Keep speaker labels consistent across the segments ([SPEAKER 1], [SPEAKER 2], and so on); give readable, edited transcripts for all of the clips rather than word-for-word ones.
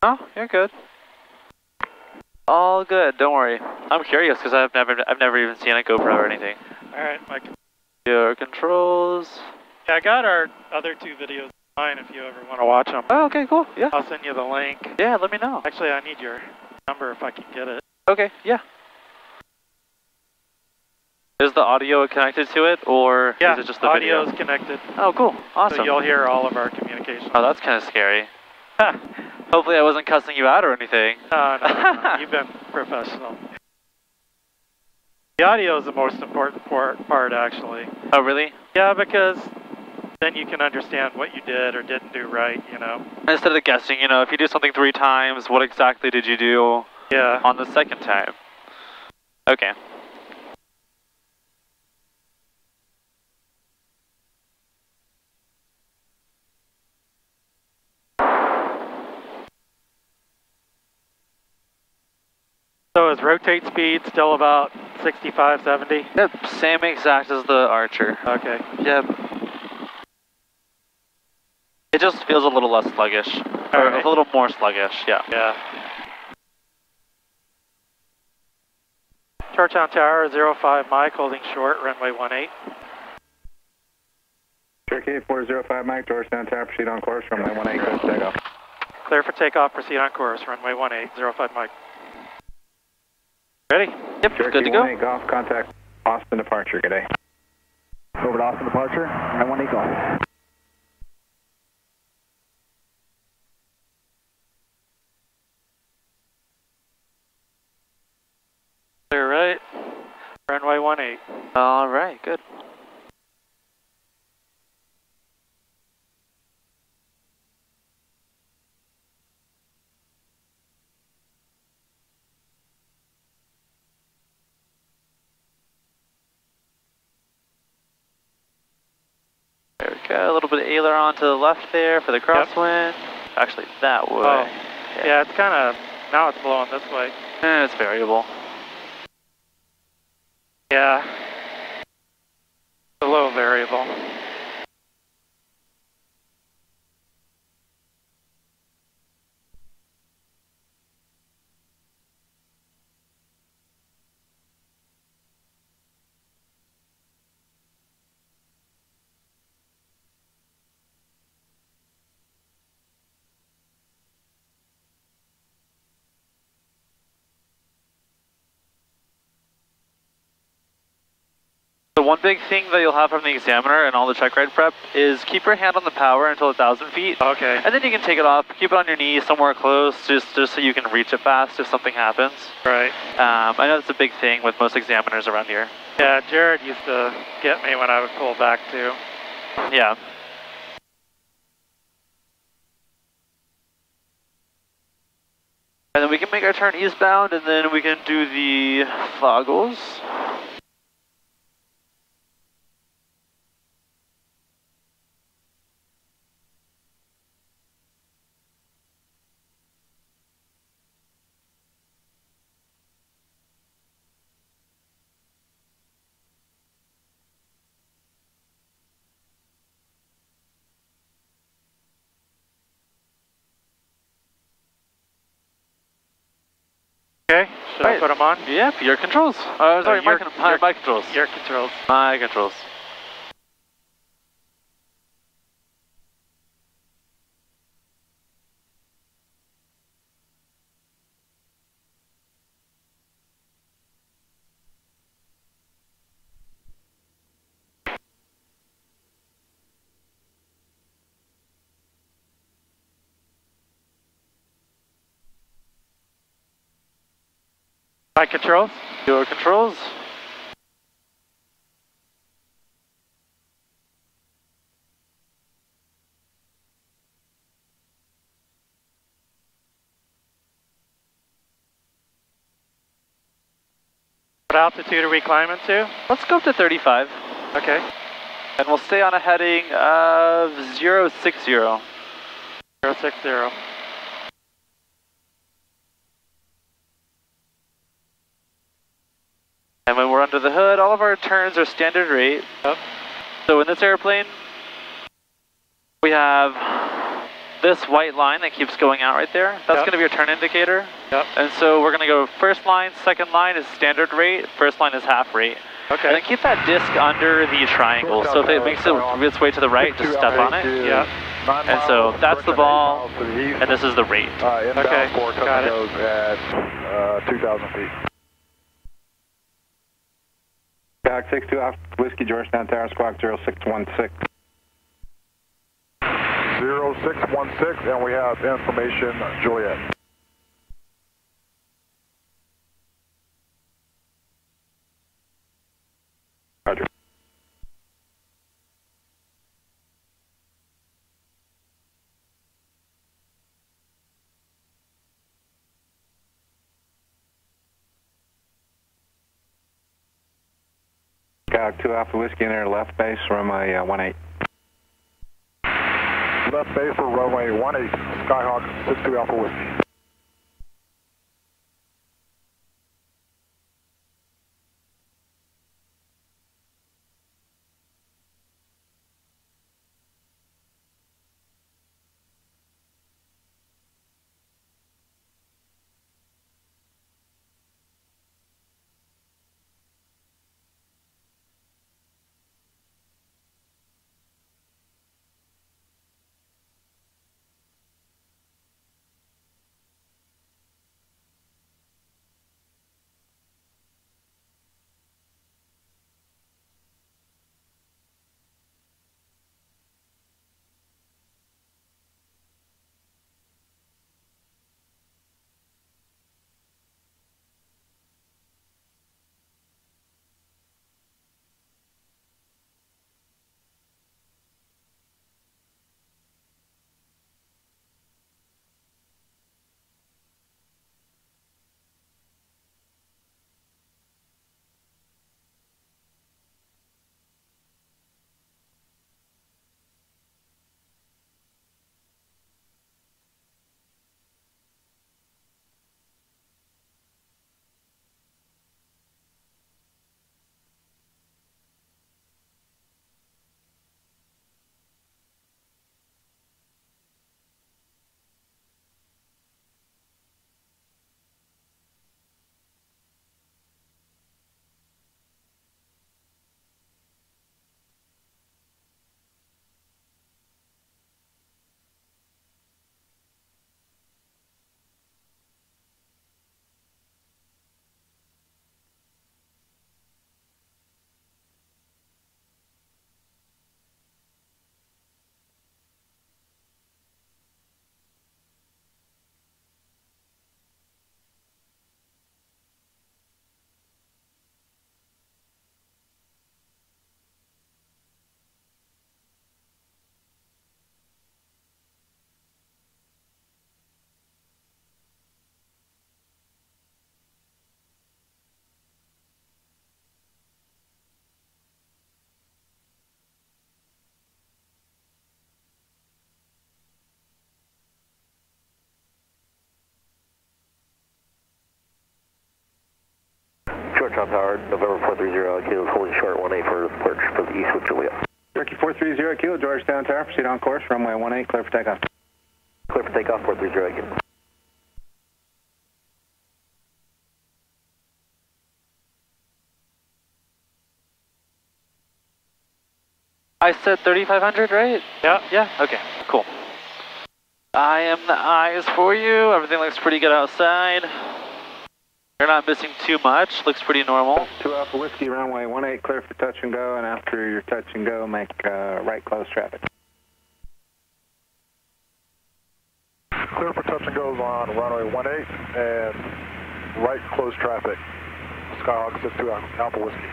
[SPEAKER 1] Oh, you're good. All good, don't worry. I'm curious because I've never even seen a GoPro or anything.
[SPEAKER 2] Alright, Mike.
[SPEAKER 1] Your controls.
[SPEAKER 2] Yeah, I got our other 2 videos online if you ever want to watch them.
[SPEAKER 1] Oh, okay, cool, yeah.
[SPEAKER 2] I'll send you the link.
[SPEAKER 1] Yeah, let me know.
[SPEAKER 2] Actually, I need your number if I can get it.
[SPEAKER 1] Okay, yeah. Is the audio connected to it, or
[SPEAKER 2] yeah,
[SPEAKER 1] is it just the video?
[SPEAKER 2] audio's connected.
[SPEAKER 1] Oh, cool, awesome.
[SPEAKER 2] So you'll hear all of our communication.
[SPEAKER 1] Oh, that's kind of scary. Hopefully I wasn't cussing you out or anything.
[SPEAKER 2] No, you've been professional. The audio is the most important part, actually.
[SPEAKER 1] Oh, really?
[SPEAKER 2] Yeah, because then you can understand what you did or didn't do right, you know.
[SPEAKER 1] Instead of guessing, you know, if you do something 3 times, what exactly did you do on the second time? Okay.
[SPEAKER 2] So is rotate speed still about 65, 70?
[SPEAKER 1] Yep, same exact as the Archer.
[SPEAKER 2] Okay.
[SPEAKER 1] Yep. It just feels a little less sluggish. Or a little more sluggish, yeah.
[SPEAKER 2] Yeah. Georgetown Tower, 05 Mike, holding short, runway 18.
[SPEAKER 3] Cherokee 405 Mike, Georgetown Tower, proceed on course, runway 18, clear for takeoff.
[SPEAKER 2] Clear for takeoff, proceed on course, runway 18, 05 Mike. Ready?
[SPEAKER 1] Yep,
[SPEAKER 3] Cherokee
[SPEAKER 1] good to go.
[SPEAKER 3] 18 golf, contact Austin departure, good day.
[SPEAKER 4] Over to Austin departure, runway 18 golf.
[SPEAKER 2] Clear right, runway 18.
[SPEAKER 1] All right, good. There we go, a little bit of aileron to the left there for the crosswind. Actually, that way.
[SPEAKER 2] Oh, yeah, it's kind of, now it's blowing this way.
[SPEAKER 1] It's variable.
[SPEAKER 2] Yeah, a little variable.
[SPEAKER 1] The one big thing that you'll have from the examiner and all the check ride prep is keep your hand on the power until 1,000 feet.
[SPEAKER 2] Okay.
[SPEAKER 1] And then you can take it off, keep it on your knee somewhere close, just so you can reach it fast if something happens.
[SPEAKER 2] Right.
[SPEAKER 1] I know that's a big thing with most examiners around here.
[SPEAKER 2] Yeah, Jared used to get me when I would pull back too.
[SPEAKER 1] Yeah. And then we can make our turn eastbound, and then we can do the foggles.
[SPEAKER 2] Okay, should I put them on?
[SPEAKER 1] Yep, your controls. Sorry, my controls.
[SPEAKER 2] Your controls.
[SPEAKER 1] My controls.
[SPEAKER 2] My controls?
[SPEAKER 1] Your controls.
[SPEAKER 2] What altitude are we climbing to?
[SPEAKER 1] Let's go up to 35.
[SPEAKER 2] Okay.
[SPEAKER 1] And we'll stay on a heading of 060.
[SPEAKER 2] 060.
[SPEAKER 1] And when we're under the hood, all of our turns are standard rate.
[SPEAKER 2] Yep.
[SPEAKER 1] So in this airplane, we have this white line that keeps going out right there, that's going to be your turn indicator.
[SPEAKER 2] Yep.
[SPEAKER 1] And so we're going to go first line, second line is standard rate, first line is half rate.
[SPEAKER 2] Okay.
[SPEAKER 1] And then keep that disc under the triangle. So if it makes its way to the right, just step on it.
[SPEAKER 2] Yeah.
[SPEAKER 1] And so that's the ball, and this is the rate.
[SPEAKER 2] Okay, got it.
[SPEAKER 4] Goes at 2,000 feet.
[SPEAKER 3] Doc 62 off Whiskey, Georgetown Tower, squawk 0616.
[SPEAKER 4] 0616, and we have information, Juliet.
[SPEAKER 3] Roger. Doc 2 off Whiskey, in there, left base, runway 18.
[SPEAKER 4] Left base for runway 18, Skyhawk 62 Alpha Whiskey.
[SPEAKER 5] Georgetown Tower, November 430, Kilo, holding short 18 for approach for the east with Juliet.
[SPEAKER 3] Turkey 430, Kilo, Georgetown Tower, proceed on course, runway 18, clear for takeoff.
[SPEAKER 5] Clear for takeoff, 430 again.
[SPEAKER 1] I said 3,500, right?
[SPEAKER 2] Yeah.
[SPEAKER 1] Yeah, okay, cool. I am the eyes for you. Everything looks pretty good outside. You're not missing too much. Looks pretty normal.
[SPEAKER 3] 2 Alpha Whiskey, runway 18, clear for touch and go, and after your touch and go, make right close traffic.
[SPEAKER 4] Clear for touch and goes on runway 18 and right close traffic. Skyhawk 62 Alpha Whiskey.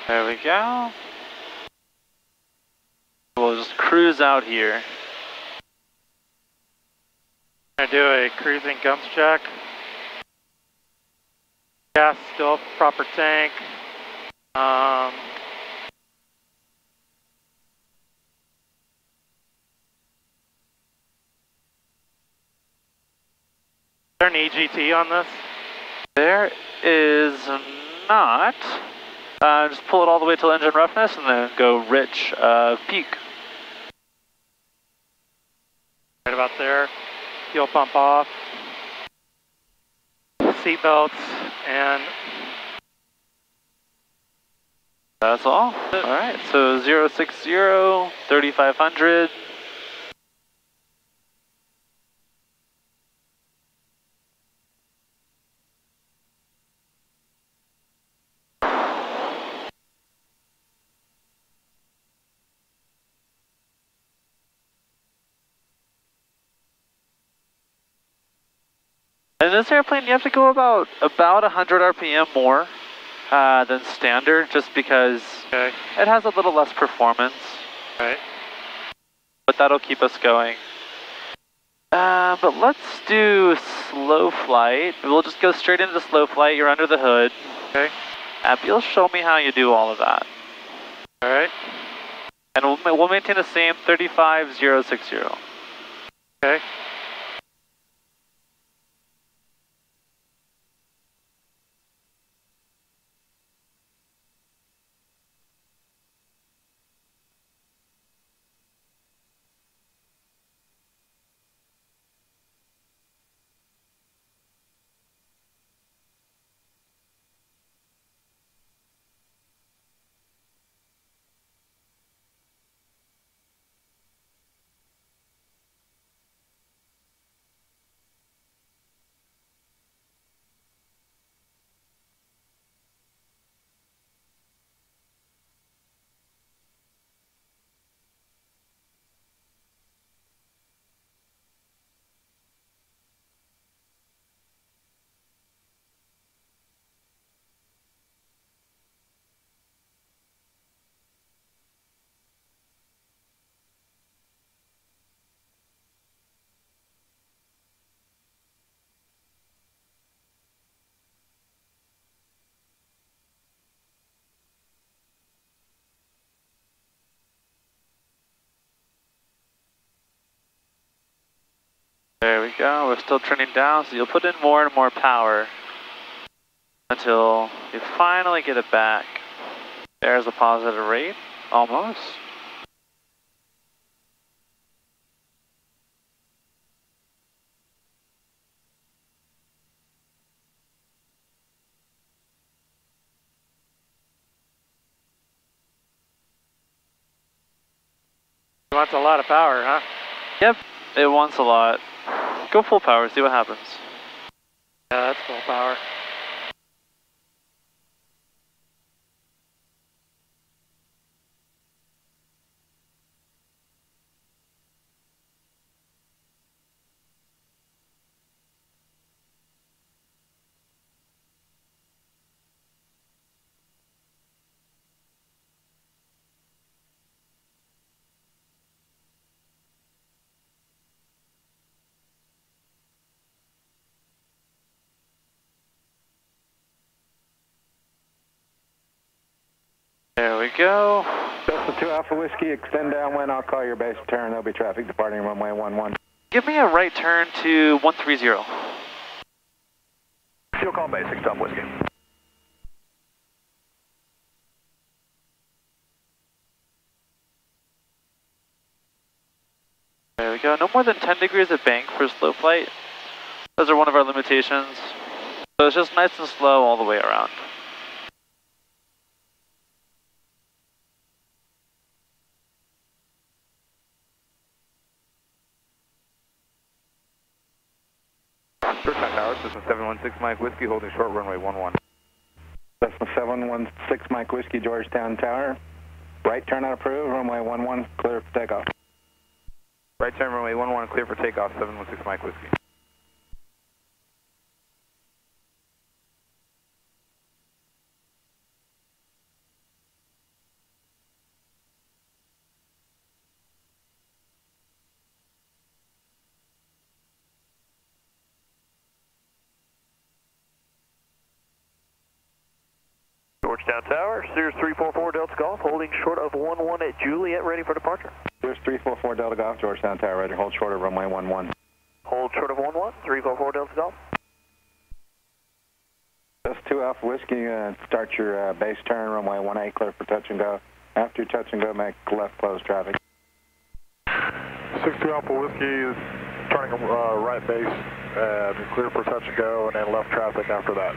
[SPEAKER 1] There we go. We'll just cruise out here.
[SPEAKER 2] Gonna do a cruising gums check. Gas still proper tank. Is there an EGT on this?
[SPEAKER 1] There is not. Just pull it all the way till engine roughness and then go rich peak.
[SPEAKER 2] Right about there. Fuel pump off. Seat belts and
[SPEAKER 1] that's all. Alright, so 060, 3500. In this airplane, you have to go about 100 RPM more than standard, just because it has a little less performance.
[SPEAKER 2] right.
[SPEAKER 1] But that'll keep us going. But let's do slow flight. We'll just go straight into slow flight. You're under the hood.
[SPEAKER 2] Okay.
[SPEAKER 1] You'll show me how you do all of that.
[SPEAKER 2] All right.
[SPEAKER 1] And we'll maintain the same 35060.
[SPEAKER 2] Okay.
[SPEAKER 1] There we go. We're still trending down, so you'll put in more and more power until you finally get it back. There's a positive rate, almost.
[SPEAKER 2] It wants a lot of power, huh?
[SPEAKER 1] Yep, it wants a lot. Go full power, see what happens.
[SPEAKER 2] Yeah, that's full power.
[SPEAKER 1] There we go.
[SPEAKER 3] Delta 2 Alpha Whiskey, extend downwind. I'll call your base turn. There'll be traffic departing runway 11.
[SPEAKER 1] Give me a right turn to 130.
[SPEAKER 4] Fuel call basic, stop Whiskey.
[SPEAKER 1] There we go. No more than 10 degrees of bank for slow flight. Those are one of our limitations. So it's just nice and slow all the way around.
[SPEAKER 6] First time tower, Cessna 716 Mike Whiskey, holding short runway 11.
[SPEAKER 3] Cessna 716 Mike Whiskey, Georgetown Tower. Right turn out approved, runway 11, clear for takeoff.
[SPEAKER 6] Right turn runway 11, clear for takeoff, 716 Mike Whiskey.
[SPEAKER 5] Georgetown Tower, Sears 344 Delta Golf, holding short of 11 at Juliet, ready for departure.
[SPEAKER 3] Sears 344 Delta Golf, Georgetown Tower, ready. Hold short of runway 11.
[SPEAKER 5] Hold short of 11, 344 Delta Golf.
[SPEAKER 3] Just 2 Alpha Whiskey, start your base turn, runway 18, clear for touch and go. After you touch and go, make left close traffic.
[SPEAKER 4] 62 Alpha Whiskey is turning right base, clear for touch and go, and then left traffic after that.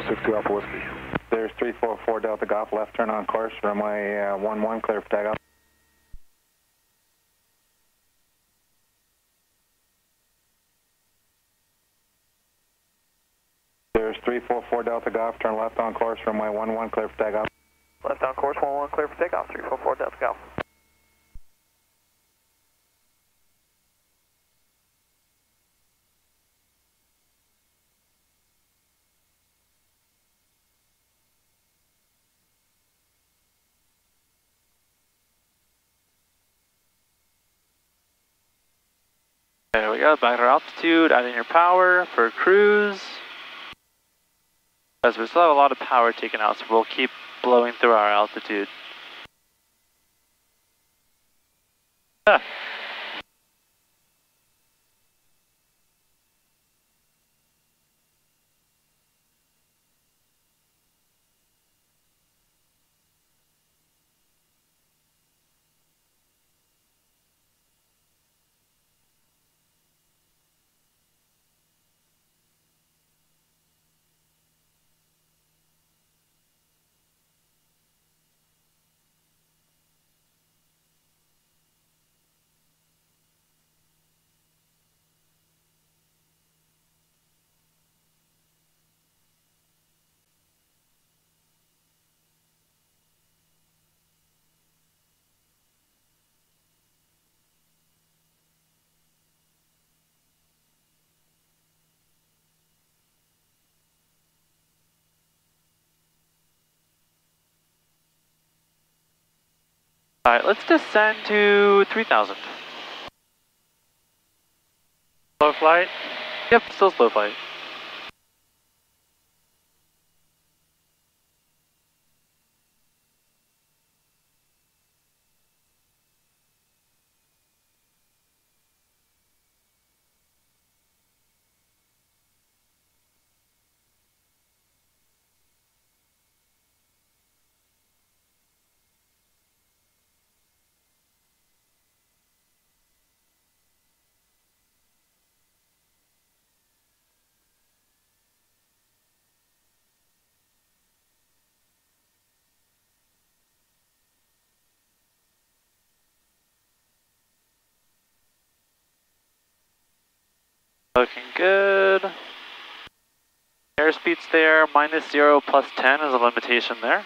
[SPEAKER 4] 62 Alpha Whiskey.
[SPEAKER 3] There's 344 Delta Golf, left turn on course, runway 11, clear for takeoff. There's 344 Delta Golf, turn left on course, runway 11, clear for takeoff.
[SPEAKER 5] Left on course, 11, clear for takeoff, 344 Delta Golf.
[SPEAKER 1] There we go, back to our altitude, adding your power for cruise. Because we still have a lot of power taken out, so we'll keep blowing through our altitude. Ah. Alright, let's descend to 3,000.
[SPEAKER 2] Slow flight.
[SPEAKER 1] Yep, still slow flight. Looking good. Airspeed's there, -0 +10 is a limitation there.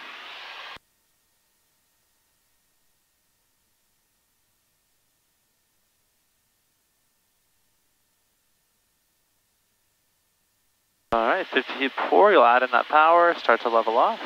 [SPEAKER 1] Alright, 50 feet before, you'll add in that power, start to level off.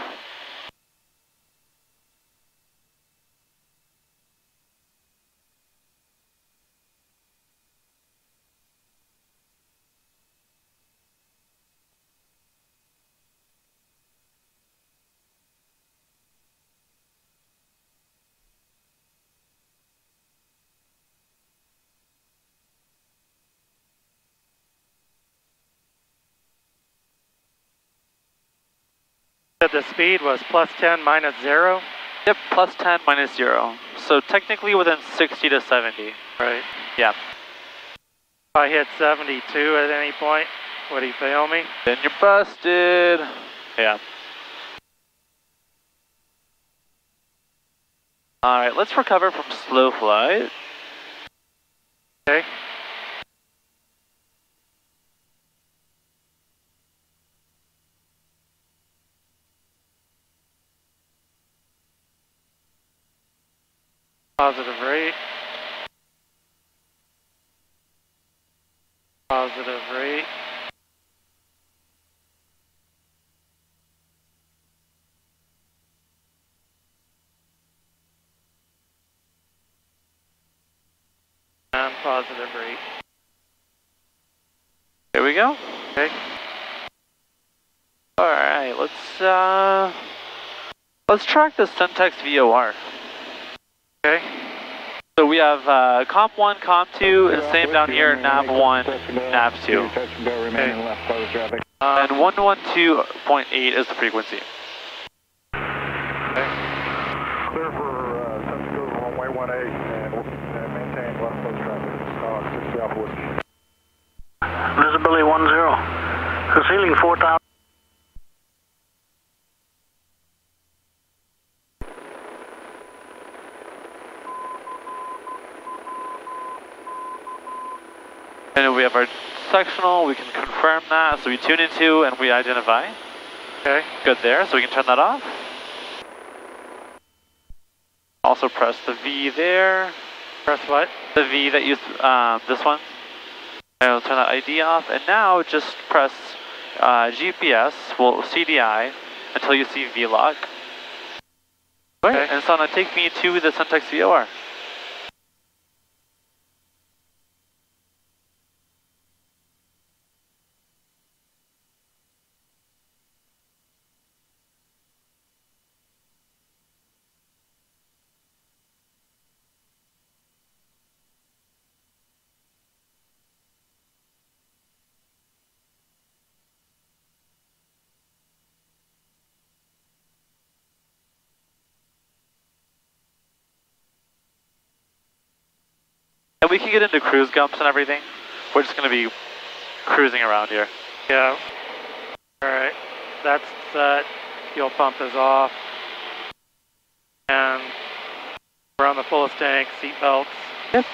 [SPEAKER 2] The speed was +10 -0.
[SPEAKER 1] Yep, +10 -0. So technically within 60 to 70.
[SPEAKER 2] Right.
[SPEAKER 1] Yeah.
[SPEAKER 2] If I hit 72 at any point, would he fail me?
[SPEAKER 1] Then you're busted. Yeah. Alright, let's recover from slow flight.
[SPEAKER 2] Okay. Positive rate. Positive rate. And positive rate.
[SPEAKER 1] There we go.
[SPEAKER 2] Okay.
[SPEAKER 1] Alright, let's Let's track the Centex VOR.
[SPEAKER 2] Okay.
[SPEAKER 1] So we have Comp 1, Comp 2, and same down here, Nav 1, Nav 2.
[SPEAKER 3] Touch and go, remaining left, close traffic.
[SPEAKER 1] And 112.8 is the frequency.
[SPEAKER 4] Clear for touch and goes runway 18 and maintain left close traffic. 60 Alpha Whiskey.
[SPEAKER 7] Visibility 10. Concealing 4,000.
[SPEAKER 1] And we have our sectional, we can confirm that, so we tune into and we identify.
[SPEAKER 2] Okay.
[SPEAKER 1] Good there, so we can turn that off. Also press the V there.
[SPEAKER 2] Press what?
[SPEAKER 1] The V that you, this one. And we'll turn that ID off, and now just press GPS, well CDI, until you see VLOC.
[SPEAKER 2] Okay.
[SPEAKER 1] And it's gonna take me to the Centex VOR. And we can get into cruise gumps and everything. We're just going to be cruising around here.
[SPEAKER 2] Yeah. Alright. That's set. Fuel pump is off. And we're on the fullest tank, seat belts.
[SPEAKER 1] Yep.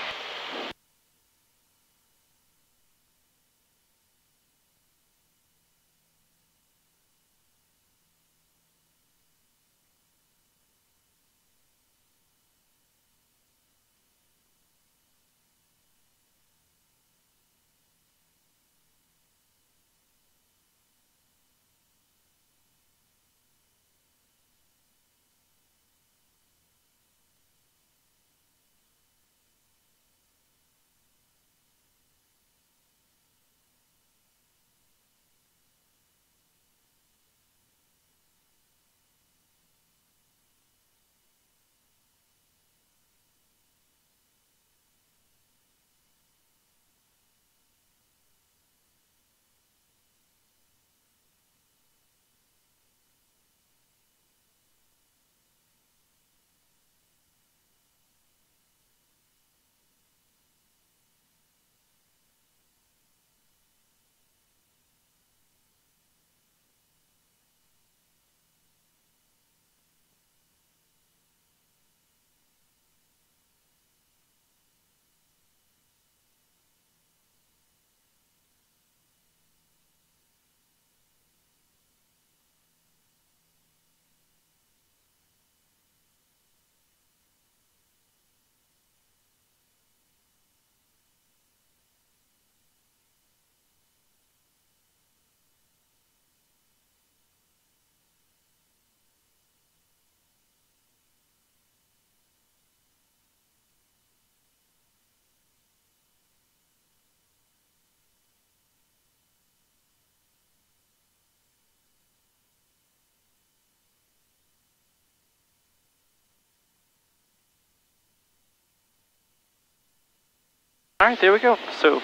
[SPEAKER 1] Alright, there we go. So,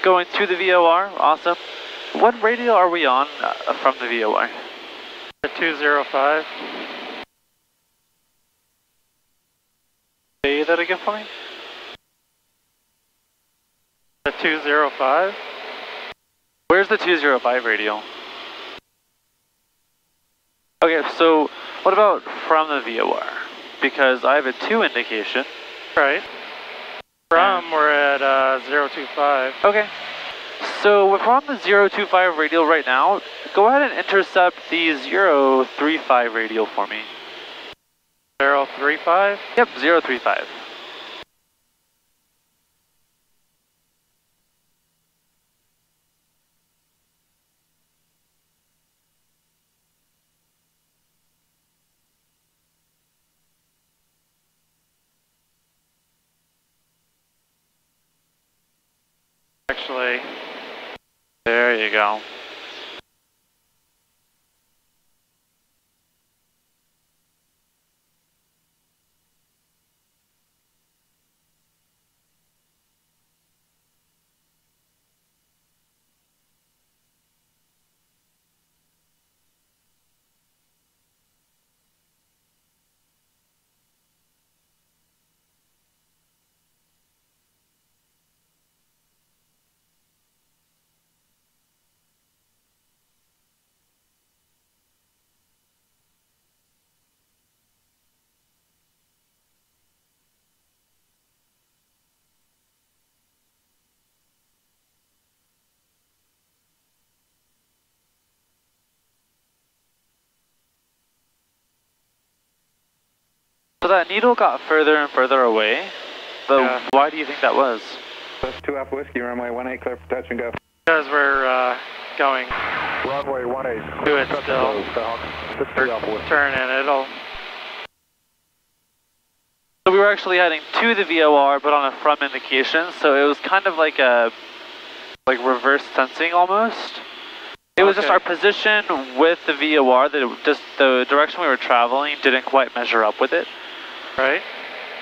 [SPEAKER 1] going to the VOR, awesome. What radio are we on from the VOR?
[SPEAKER 2] The 205.
[SPEAKER 1] Say that again for me?
[SPEAKER 2] The 205.
[SPEAKER 1] Where's the 205 radio? Okay, so what about from the VOR? Because I have a 2 indication.
[SPEAKER 2] Right. From, we're at 025.
[SPEAKER 1] Okay. So if we're on the 025 radial right now, go ahead and intercept the 035 radial for me.
[SPEAKER 2] 035?
[SPEAKER 1] Yep, 035.
[SPEAKER 2] Actually,
[SPEAKER 1] There you go. So that needle got further and further away, but
[SPEAKER 2] Yeah.
[SPEAKER 1] why do you think that was?
[SPEAKER 3] Plus 2 Alpha Whiskey, runway 18, clear for touch and go.
[SPEAKER 2] Because we're going
[SPEAKER 4] Runway 18.
[SPEAKER 2] to it
[SPEAKER 4] Touch and
[SPEAKER 2] still.
[SPEAKER 4] go, Skyhawk. 63 Alpha Whiskey.
[SPEAKER 2] Turn in, it'll.
[SPEAKER 1] So we were actually heading to the VOR, but on a from indication, so it was kind of like a reverse sensing almost. It was just
[SPEAKER 2] Okay.
[SPEAKER 1] our position with the VOR, that just the direction we were traveling didn't quite measure up with it.
[SPEAKER 2] Right?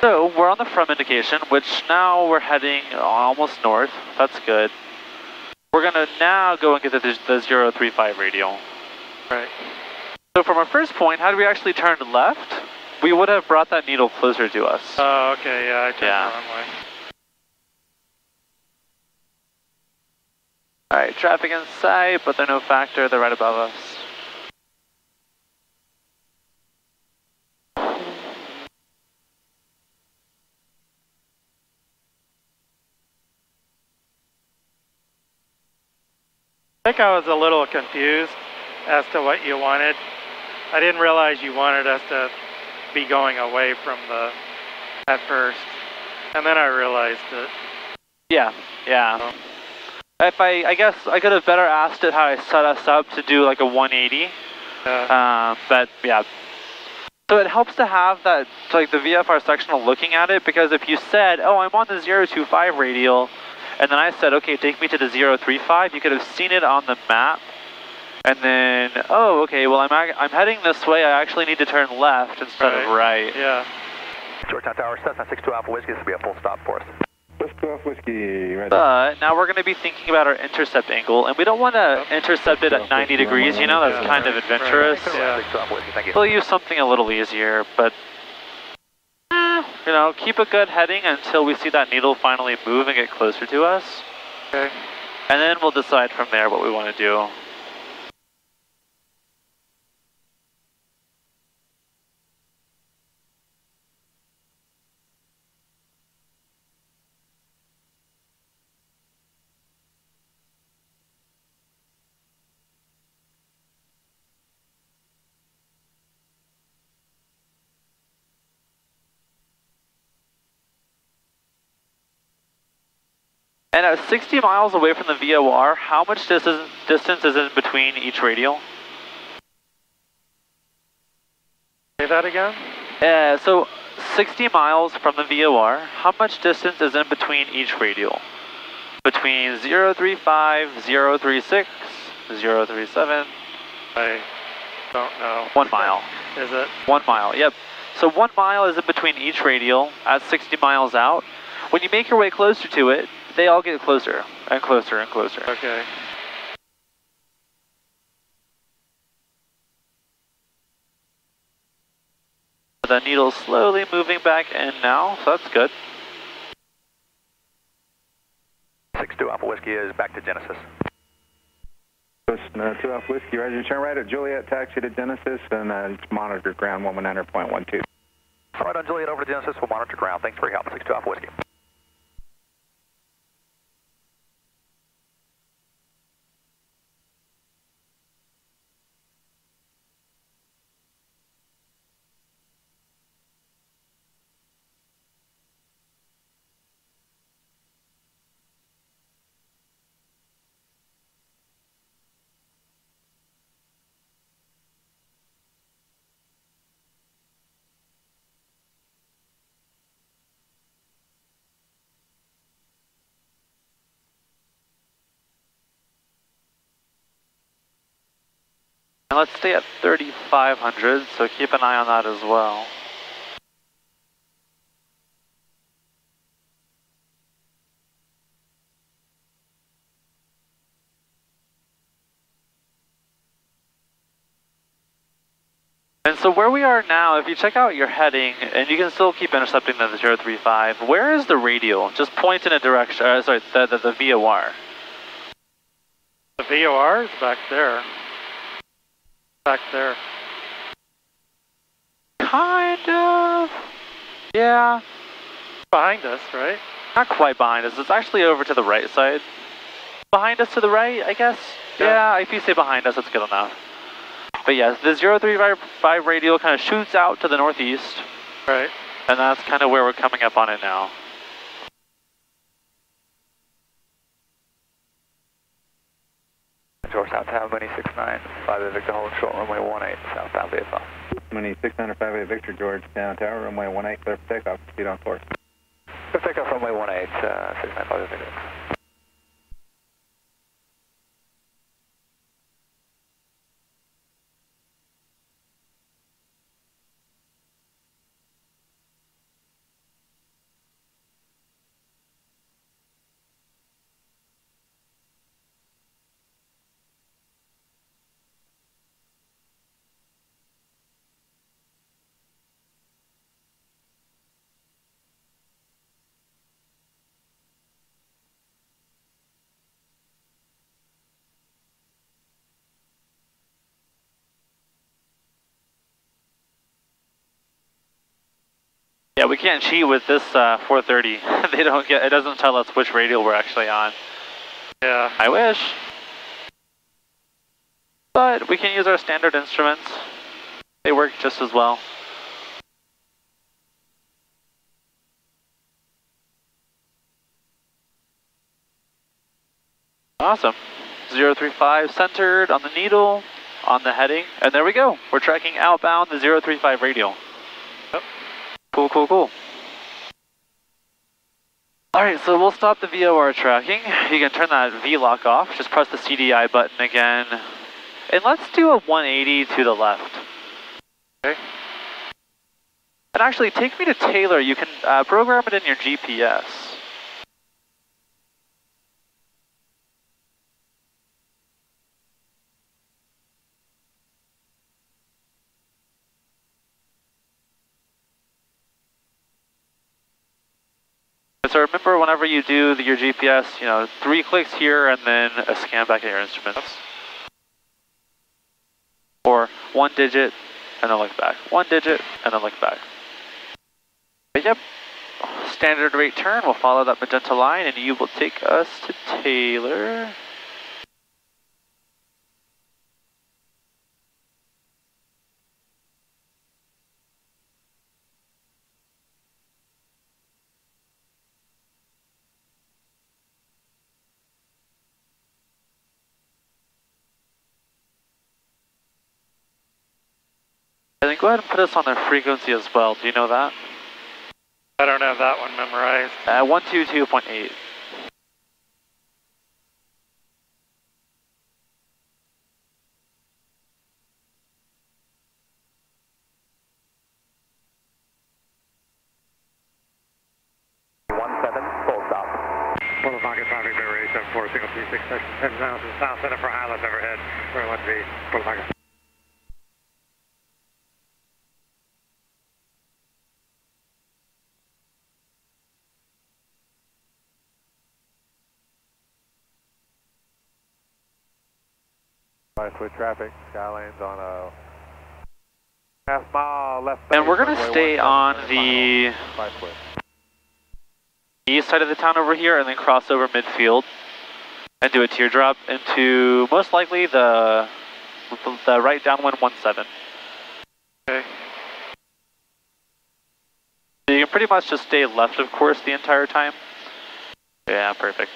[SPEAKER 1] So we're on the from indication, which now we're heading almost north. That's good. We're gonna now go and get the 035 radial.
[SPEAKER 2] Right.
[SPEAKER 1] So from our first point, had we actually turned left, we would have brought that needle closer to us.
[SPEAKER 2] Oh, okay, yeah, I turned
[SPEAKER 1] Yeah.
[SPEAKER 2] the wrong way.
[SPEAKER 1] Alright, traffic in sight, but they're no factor, they're right above us.
[SPEAKER 2] I think I was a little confused as to what you wanted. I didn't realize you wanted us to be going away from the at first, and then I realized it.
[SPEAKER 1] Yeah, yeah. If I guess I could have better asked it how I set us up to do like a 180. But yeah. So it helps to have that, like the VFR sectional looking at it, because if you said, oh, I'm on the 025 radial, and then I said, okay, take me to the 035, you could have seen it on the map, and then, oh, okay, well, I'm heading this way, I actually need to turn left instead of right.
[SPEAKER 2] Yeah.
[SPEAKER 5] Georgetown Tower, Cessna 62 Alpha Whiskey, this will be a full stop for us.
[SPEAKER 3] Plus 2 Alpha Whiskey, right there.
[SPEAKER 1] But now we're going to be thinking about our intercept angle, and we don't want to intercept it at 90 degrees, you know, that's
[SPEAKER 2] Yeah.
[SPEAKER 1] kind of adventurous.
[SPEAKER 2] Yeah.
[SPEAKER 5] 62 Alpha Whiskey, thank you.
[SPEAKER 1] We'll use something a little easier, but you know, keep a good heading until we see that needle finally move and get closer to us.
[SPEAKER 2] Okay.
[SPEAKER 1] And then we'll decide from there what we want to do. And at 60 miles away from the VOR, how much distance is in between each radial?
[SPEAKER 2] Say that again?
[SPEAKER 1] So 60 miles from the VOR, how much distance is in between each radial? Between 035, 036, 037?
[SPEAKER 2] I don't know.
[SPEAKER 1] 1 mile.
[SPEAKER 2] Is it?
[SPEAKER 1] 1 mile, yep. So 1 mile is in between each radial at 60 miles out. When you make your way closer to it, they all get closer and closer and closer.
[SPEAKER 2] Okay.
[SPEAKER 1] The needle's slowly moving back in now, so that's good.
[SPEAKER 5] 62 Alpha Whiskey is back to Genesis.
[SPEAKER 3] Plus 2 Alpha Whiskey, ready to turn right at Juliet, taxi to Genesis, and monitor ground 119.12.
[SPEAKER 5] All right, on Juliet over to Genesis, we'll monitor ground. Thanks for your help. 62 Alpha Whiskey.
[SPEAKER 1] And let's stay at 3,500, so keep an eye on that as well. And so where we are now, if you check out your heading, and you can still keep intercepting the 035, where is the radial? Just point in a direction, sorry, the VOR.
[SPEAKER 2] The VOR is back there. Back there.
[SPEAKER 1] Kind of. Yeah.
[SPEAKER 2] Behind us, right?
[SPEAKER 1] Not quite behind us. It's actually over to the right side. Behind us to the right, I guess? Yeah, if you say behind us, that's good enough. But yes, the 035 radial kind of shoots out to the northeast.
[SPEAKER 2] Right.
[SPEAKER 1] And that's kind of where we're coming up on it now.
[SPEAKER 6] Georgetown Tower, Winnie 69, 5 Victor, hold short runway 18, southbound VFR.
[SPEAKER 3] Winnie 605 Victor, Georgetown Tower, runway 18, clear for takeoff, speed on course.
[SPEAKER 6] Clear for takeoff, runway 18, 695 Victor.
[SPEAKER 1] Yeah, we can't cheat with this 430. They don't get, it doesn't tell us which radial we're actually on.
[SPEAKER 2] Yeah.
[SPEAKER 1] I wish. But we can use our standard instruments. They work just as well. Awesome. 035 centered on the needle, on the heading, and there we go. We're tracking outbound the 035 radial.
[SPEAKER 2] Yep.
[SPEAKER 1] Cool, cool, cool. Alright, so we'll stop the VOR tracking. You can turn that V-lock off. Just press the CDI button again. And let's do a 180 to the left.
[SPEAKER 2] Okay.
[SPEAKER 1] And actually, take me to Taylor. You can program it in your GPS. So remember, whenever you do your GPS, 3 clicks here and then a scan back at your instruments. Or 1 digit and then look back. 1 digit and then look back. But yep, standard rate turn. We'll follow that magenta line and you will take us to Taylor. And then go ahead and put us on their frequency as well. Do you know that?
[SPEAKER 2] I don't have that one memorized.
[SPEAKER 1] 122.8.
[SPEAKER 7] Total Pocket traffic, Beverly 74, single 36, 10 miles to the south, center for Highlands overhead, 21V, Total Pocket.
[SPEAKER 6] Nice with traffic, Skylane's on a half-mile left.
[SPEAKER 1] And we're going to stay on the east side of the town over here and then cross over midfield and do a teardrop into most likely the right downwind 17.
[SPEAKER 2] Okay.
[SPEAKER 1] So you can pretty much just stay left of course the entire time. Yeah, perfect.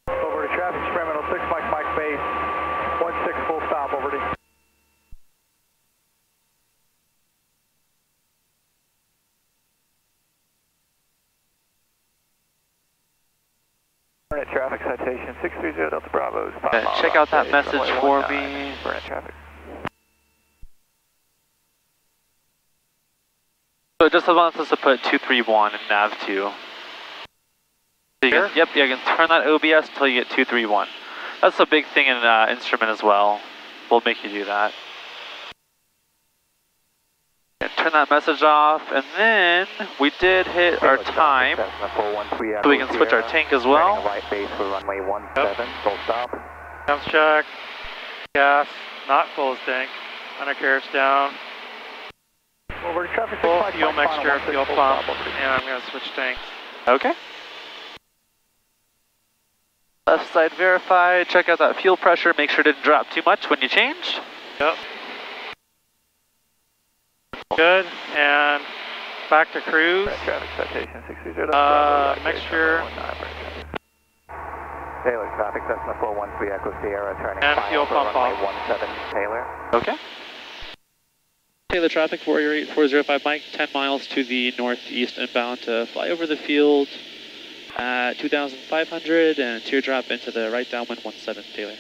[SPEAKER 4] Over to traffic, experimental 6 Mike base, 16 full stop, over to.
[SPEAKER 6] Burnett traffic citation 630 Delta Bravo's.
[SPEAKER 1] Check out that message for me.
[SPEAKER 6] Burnett traffic.
[SPEAKER 1] So it just wants us to put 231 in nav2. So you can, yep, you can turn that OBS until you get 231. That's a big thing in instrument as well. We'll make you do that. And turn that message off, and then we did hit our time, so we can switch our tank as well.
[SPEAKER 5] Right base for runway 17, full stop.
[SPEAKER 2] Temps check. Gas, not full tank. Undercarriage down.
[SPEAKER 4] Over to traffic,
[SPEAKER 2] Full fuel mixture, fuel pump. And I'm going to switch tanks.
[SPEAKER 1] Okay. Left side verified. Check out that fuel pressure. Make sure it didn't drop too much when you changed.
[SPEAKER 2] Yep. Good, and back to cruise.
[SPEAKER 6] Traffic citation 630.
[SPEAKER 2] Mixture.
[SPEAKER 5] Taylor, traffic, Cessna 413 Echo Sierra, turning
[SPEAKER 2] And
[SPEAKER 5] final
[SPEAKER 2] fuel
[SPEAKER 5] for
[SPEAKER 2] pump
[SPEAKER 5] runway
[SPEAKER 2] off.
[SPEAKER 5] 17 Taylor.
[SPEAKER 1] Okay. Taylor traffic, Warrior 8405 Mike, 10 miles to the northeast inbound to fly over the field at 2,500 and teardrop into the right downwind 17 Taylor.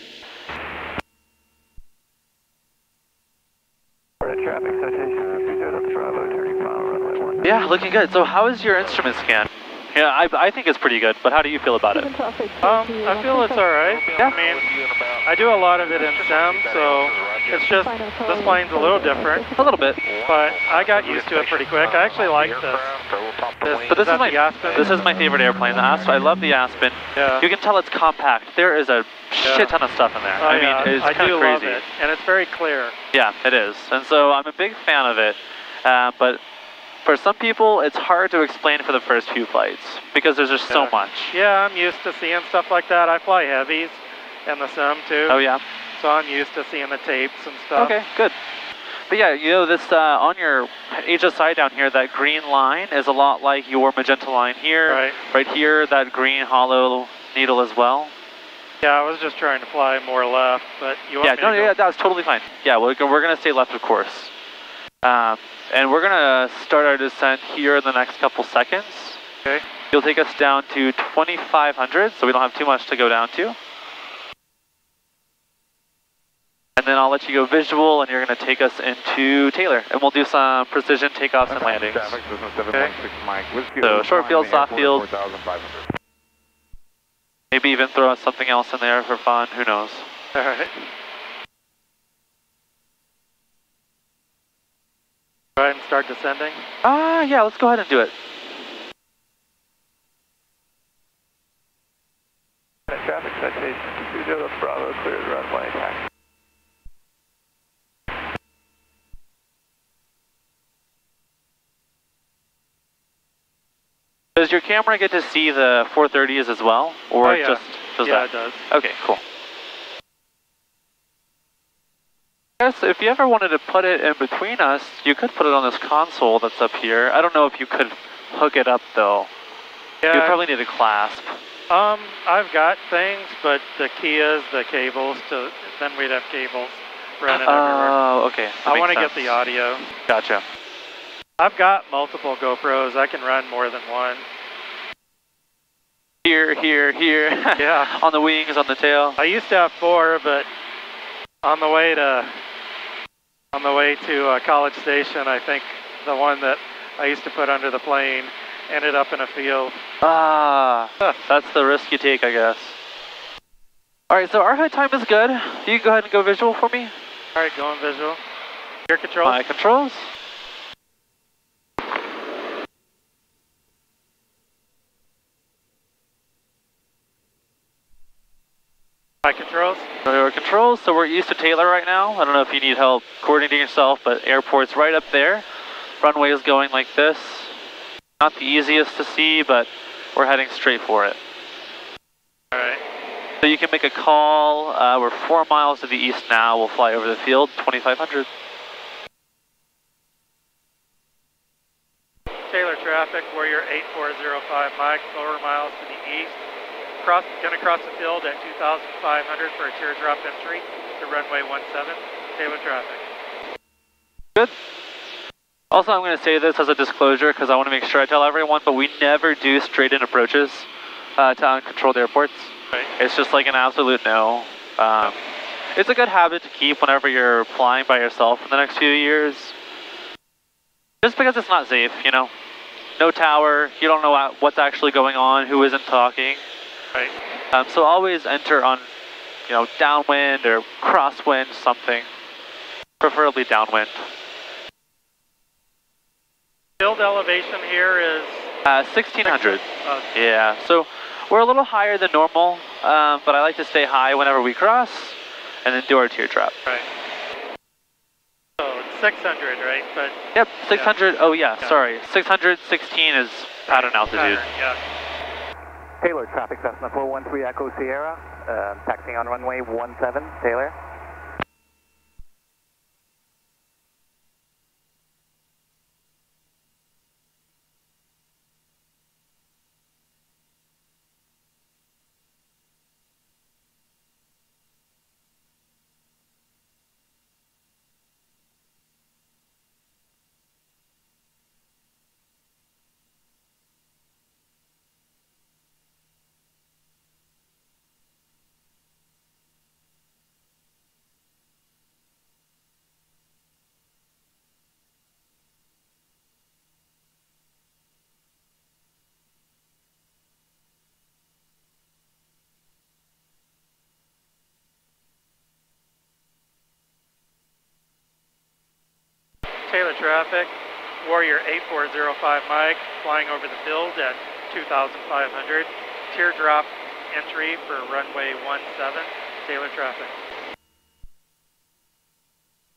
[SPEAKER 6] Traffic citation 630 Bravo, turning final runway 17.
[SPEAKER 1] Yeah, looking good. So how is your instrument scan? Yeah, I think it's pretty good, but how do you feel about it?
[SPEAKER 2] I feel it's alright.
[SPEAKER 1] Yeah.
[SPEAKER 2] I mean, I do a lot of it in SEM, so it's just, this plane's a little different,
[SPEAKER 1] A little bit.
[SPEAKER 2] but I got used to it pretty quick. I actually like this.
[SPEAKER 1] But this
[SPEAKER 2] that the Aspen?
[SPEAKER 1] is my favorite airplane. The Aspen. I love the Aspen.
[SPEAKER 2] Yeah.
[SPEAKER 1] You can tell it's compact. There is a shit ton of stuff in there.
[SPEAKER 2] Oh,
[SPEAKER 1] I
[SPEAKER 2] yeah,
[SPEAKER 1] mean, it's
[SPEAKER 2] I
[SPEAKER 1] kind
[SPEAKER 2] do
[SPEAKER 1] of crazy.
[SPEAKER 2] love it, and it's very clear.
[SPEAKER 1] Yeah, it is. And so I'm a big fan of it. But for some people, it's hard to explain for the first few flights because there's just so much.
[SPEAKER 2] Yeah, I'm used to seeing stuff like that. I fly heavies in the SEM too.
[SPEAKER 1] Oh yeah.
[SPEAKER 2] So I'm used to seeing the tapes and stuff.
[SPEAKER 1] Okay, good. But yeah, you know, this on your HSI down here, that green line is a lot like your magenta line here.
[SPEAKER 2] Right.
[SPEAKER 1] Right here, that green hollow needle as well.
[SPEAKER 2] Yeah, I was just trying to fly more left, but you want
[SPEAKER 1] Yeah,
[SPEAKER 2] me to
[SPEAKER 1] no,
[SPEAKER 2] go?
[SPEAKER 1] yeah, that was totally fine. Yeah, we're going to stay left, of course. And we're going to start our descent here in the next couple seconds.
[SPEAKER 2] Okay.
[SPEAKER 1] You'll take us down to 2,500, so we don't have too much to go down to. And then I'll let you go visual, and you're going to take us into Taylor. And we'll do some precision takeoffs and landings.
[SPEAKER 6] Traffic, Cessna 716 Mike, Whiskey.
[SPEAKER 1] So short field, soft field.
[SPEAKER 6] 4,500.
[SPEAKER 1] Maybe even throw something else in there for fun, who knows.
[SPEAKER 2] All right. Go ahead and start descending.
[SPEAKER 1] Yeah, let's go ahead and do it.
[SPEAKER 6] Traffic citation 630 Bravo, cleared runway.
[SPEAKER 1] Does your camera get to see the 430s as well? Or
[SPEAKER 2] Oh, yeah.
[SPEAKER 1] just does
[SPEAKER 2] Yeah,
[SPEAKER 1] that?
[SPEAKER 2] it does.
[SPEAKER 1] Okay, cool. Yes, if you ever wanted to put it in between us, you could put it on this console that's up here. I don't know if you could hook it up though.
[SPEAKER 2] Yeah.
[SPEAKER 1] You'd probably need a clasp.
[SPEAKER 2] I've got things, but the key is the cables to, then we'd have cables running everywhere.
[SPEAKER 1] Oh, okay.
[SPEAKER 2] I want to get the audio.
[SPEAKER 1] Gotcha.
[SPEAKER 2] I've got multiple GoPros. I can run more than one.
[SPEAKER 1] Here.
[SPEAKER 2] Yeah.
[SPEAKER 1] On the wings, on the tail.
[SPEAKER 2] I used to have 4, but on the way to College Station, I think the one that I used to put under the plane ended up in a field.
[SPEAKER 1] That's the risk you take, I guess. Alright, so our HUD time is good. You can go ahead and go visual for me.
[SPEAKER 2] Alright, going visual. Gear controls.
[SPEAKER 1] My controls.
[SPEAKER 2] My controls.
[SPEAKER 1] Your controls, so we're east of Taylor right now. I don't know if you need help coordinating yourself, but airport's right up there. Runway is going like this. Not the easiest to see, but we're heading straight for it.
[SPEAKER 2] Alright.
[SPEAKER 1] So you can make a call. We're 4 miles to the east now. We'll fly over the field, 2,500.
[SPEAKER 2] Taylor traffic, Warrior 8405 Mike, 4 miles to the east. Gonna cross the field at 2,500 for a teardrop entry to runway 17. Taylor traffic.
[SPEAKER 1] Good. Also, I'm going to say this as a disclosure because I want to make sure I tell everyone, but we never do straight-in approaches to uncontrolled airports.
[SPEAKER 2] Right.
[SPEAKER 1] It's just like an absolute no. It's a good habit to keep whenever you're flying by yourself in the next few years. Just because it's not safe, you know. No tower, you don't know what's actually going on, who isn't talking.
[SPEAKER 2] Right.
[SPEAKER 1] So always enter on, you know, downwind or crosswind, something. Preferably downwind.
[SPEAKER 2] Field elevation here is
[SPEAKER 1] 1,600. Yeah, so we're a little higher than normal, but I like to stay high whenever we cross, and then do our teardrop.
[SPEAKER 2] Right. So it's 600, right? But
[SPEAKER 1] Yep, 600.
[SPEAKER 2] Yeah.
[SPEAKER 1] Oh yeah, sorry. 616 is pattern altitude.
[SPEAKER 2] pattern, yeah.
[SPEAKER 5] Taylor, traffic Cessna 413 Echo Sierra, taxiing on runway 17, Taylor.
[SPEAKER 2] Taylor traffic, Warrior 8405 Mike, flying over the field at 2,500. Teardrop entry for runway 17, Taylor traffic.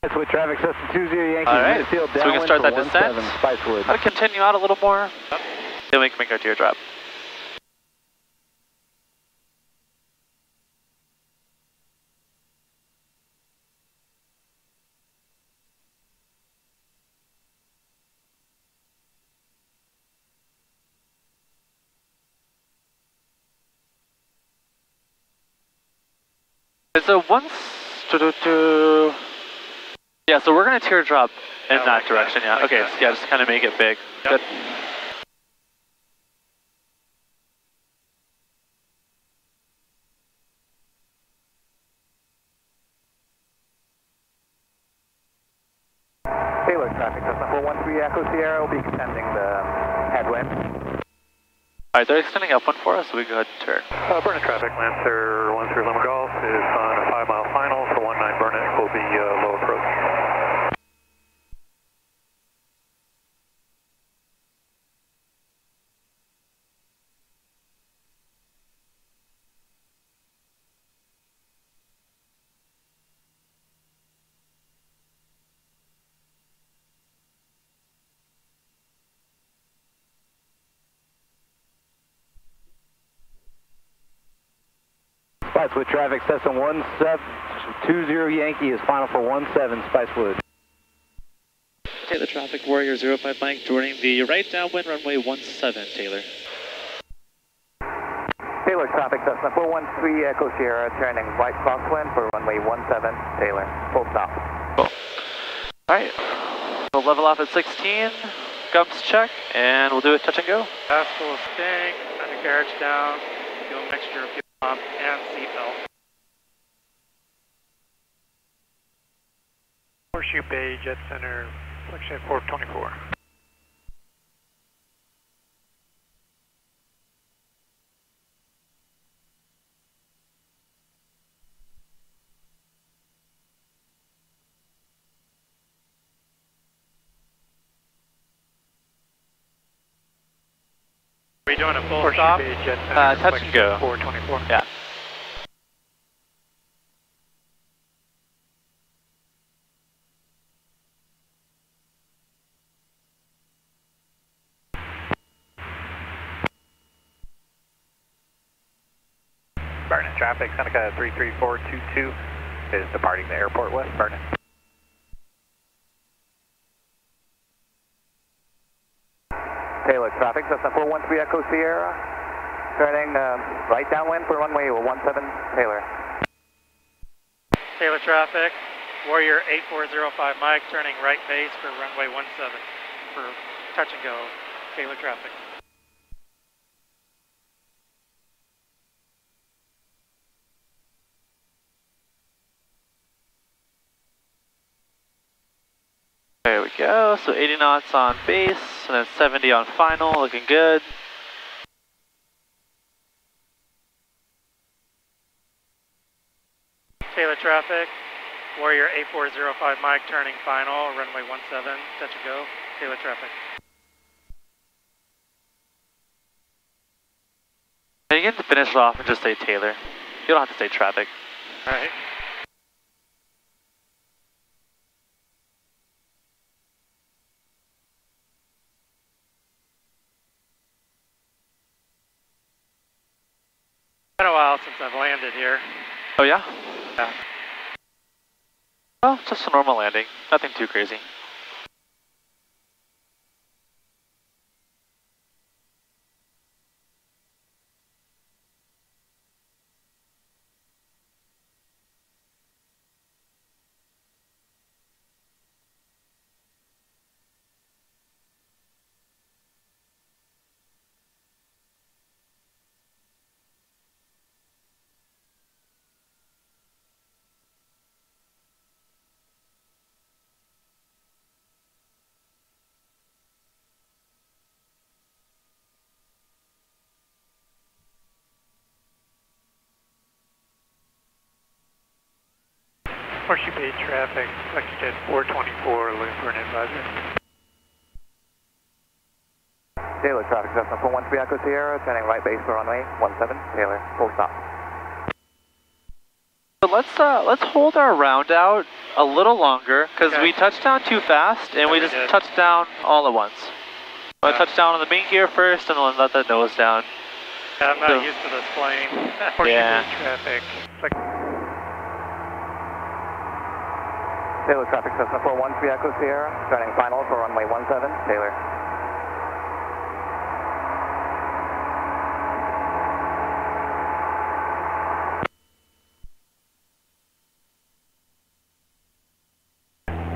[SPEAKER 3] That's with traffic Cessna 20 Yankee.
[SPEAKER 1] All right,
[SPEAKER 3] Midfield
[SPEAKER 1] so we can start that descent.
[SPEAKER 3] Spicewood.
[SPEAKER 1] I'll continue out a little more. Then we can make our teardrop. It's a once. Yeah, so we're gonna teardrop in that
[SPEAKER 2] like
[SPEAKER 1] direction.
[SPEAKER 2] that,
[SPEAKER 1] Yeah.
[SPEAKER 2] like
[SPEAKER 1] Okay.
[SPEAKER 2] that.
[SPEAKER 1] So yeah, just kind of make it big.
[SPEAKER 2] Yep.
[SPEAKER 1] Good.
[SPEAKER 5] Taylor, traffic Cessna 413 Echo Sierra will be extending the headwind.
[SPEAKER 1] All right, they're extending up one for us, so we go ahead and turn.
[SPEAKER 7] Burnett traffic, Lancer 13 Lima Golf is on a 5-mile final for 19 Burnett, will be low approach.
[SPEAKER 3] Spicewood traffic Cessna 1720 Yankee is final for 17 Spicewood.
[SPEAKER 1] Taylor traffic, Warrior 05 Mike, joining the right downwind runway 17, Taylor.
[SPEAKER 5] Taylor, traffic Cessna 413 Echo Sierra, turning right crosswind for runway 17, Taylor. Full stop.
[SPEAKER 1] Cool. All right, we'll level off at 16, gumps check, and we'll do a touch and go.
[SPEAKER 2] Gas full of stink, undercarriage down, fuel mixture, fuel pump, and seatbelt.
[SPEAKER 7] Horseshoe Bay, Jet Center, section 424.
[SPEAKER 2] Are we doing a full
[SPEAKER 7] Horseshoe
[SPEAKER 2] stop?
[SPEAKER 7] Bay, Jet Center,
[SPEAKER 1] Touch and go.
[SPEAKER 7] 424.
[SPEAKER 1] Yeah.
[SPEAKER 7] Burnett traffic, Seneca 33422 is departing the airport west, Burnett.
[SPEAKER 5] Taylor, traffic Cessna 413 Echo Sierra, turning right downwind for runway 17, Taylor.
[SPEAKER 2] Taylor traffic, Warrior 8405 Mike, turning right base for runway 17 for touch and go, Taylor traffic.
[SPEAKER 1] There we go, so 80 knots on base, and then 70 on final, looking good.
[SPEAKER 2] Taylor traffic, Warrior 8405 Mike, turning final, runway 17, touch and go, Taylor traffic.
[SPEAKER 1] And you get to finish it off and just say Taylor. You don't have to say traffic.
[SPEAKER 2] Alright. since I've landed here.
[SPEAKER 1] Oh yeah?
[SPEAKER 2] Yeah.
[SPEAKER 1] Well, just a normal landing. Nothing too crazy.
[SPEAKER 7] Horseshoe Bay traffic, selected at 424, looking for an advisor.
[SPEAKER 5] Taylor, traffic Cessna 413 Echo Sierra, turning right base for runway 17, Taylor, full stop.
[SPEAKER 1] So let's hold our round out a little longer, because
[SPEAKER 2] Okay.
[SPEAKER 1] we touched down too fast, and we
[SPEAKER 2] we
[SPEAKER 1] just
[SPEAKER 2] did.
[SPEAKER 1] touched down all at once. I
[SPEAKER 2] Yeah.
[SPEAKER 1] touched down on the main gear first, and then let the nose down.
[SPEAKER 2] Yeah, I'm not
[SPEAKER 1] So-
[SPEAKER 2] used to this plane.
[SPEAKER 7] Horseshoe
[SPEAKER 1] Yeah.
[SPEAKER 7] Bay traffic,
[SPEAKER 5] Taylor, traffic Cessna 413 Echo Sierra, turning final for runway 17, Taylor.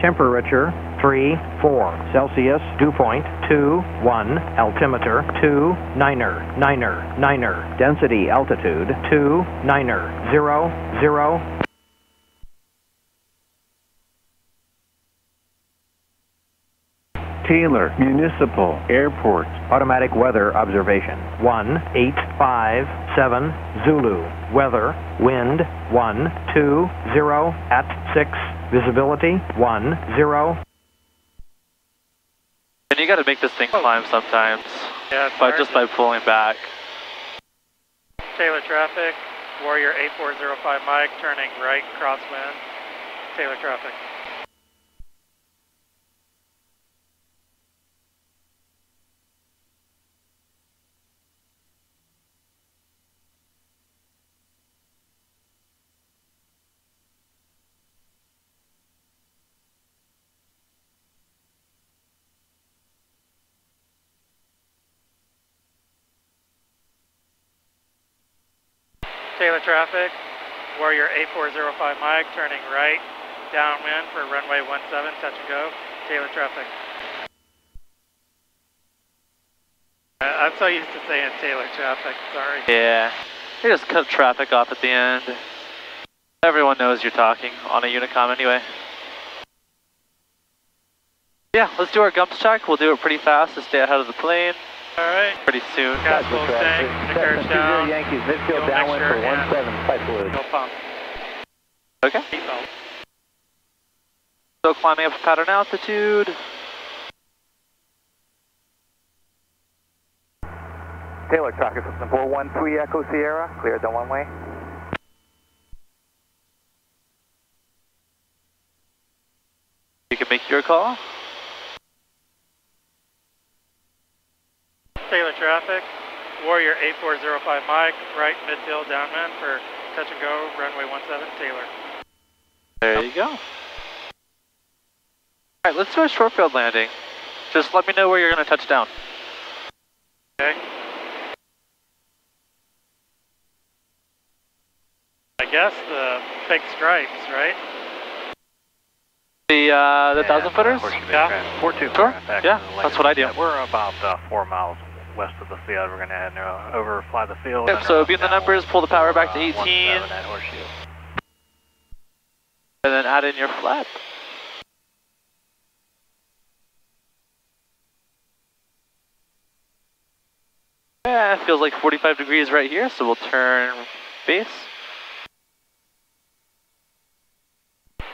[SPEAKER 8] Temperature 3-4 Celsius, dew point 2-1, altimeter 2-9er, density altitude 2-9er, 0-0.
[SPEAKER 9] Taylor Municipal Airport.
[SPEAKER 8] Automatic weather observation 1857 Zulu. Weather, wind 120 at 6. Visibility 10.
[SPEAKER 1] And you gotta make this thing climb sometimes,
[SPEAKER 2] Yeah, it's
[SPEAKER 1] by
[SPEAKER 2] hard
[SPEAKER 1] just
[SPEAKER 2] to-
[SPEAKER 1] by pulling back.
[SPEAKER 2] Taylor traffic, Warrior 8405 Mike, turning right, crosswind. Taylor traffic. Taylor traffic, Warrior 8405 Mike, turning right, downwind for runway 17, touch and go. Taylor traffic. I'm so used to saying Taylor traffic, sorry.
[SPEAKER 1] Yeah, you just cut traffic off at the end. Everyone knows you're talking on a Unicom anyway. Yeah, let's do our gumps check. We'll do it pretty fast to stay ahead of the plane.
[SPEAKER 2] Alright,
[SPEAKER 1] Pretty soon.
[SPEAKER 2] gas full tank, encourage down,
[SPEAKER 3] Yankees,
[SPEAKER 2] fuel
[SPEAKER 3] midfield downwind
[SPEAKER 2] mixture,
[SPEAKER 3] for
[SPEAKER 2] and
[SPEAKER 3] 17, pipe fluid.
[SPEAKER 2] fuel pump.
[SPEAKER 1] Okay.
[SPEAKER 2] Seatbelt.
[SPEAKER 1] So climbing up to pattern altitude.
[SPEAKER 5] Taylor, traffic system 413 Echo Sierra, cleared the one way.
[SPEAKER 1] You can make your call.
[SPEAKER 2] Taylor traffic, Warrior 8405 Mike, right midfield downwind for touch and go, runway 17, Taylor.
[SPEAKER 1] There you go. Alright, let's do a short field landing. Just let me know where you're going to touch down.
[SPEAKER 2] Okay. I guess the big stripes, right?
[SPEAKER 1] The 1,000 footers?
[SPEAKER 2] Yeah.
[SPEAKER 7] 424.
[SPEAKER 1] Sure. Yeah, that's what I do.
[SPEAKER 7] We're about 4 miles west of the field. We're going to head overfly the field.
[SPEAKER 1] Yep, so be in the numbers, pull the power back to 18,
[SPEAKER 7] 17 at Horseshoe.
[SPEAKER 1] and then add in your flap. Yeah, it feels like 45 degrees right here, so we'll turn base.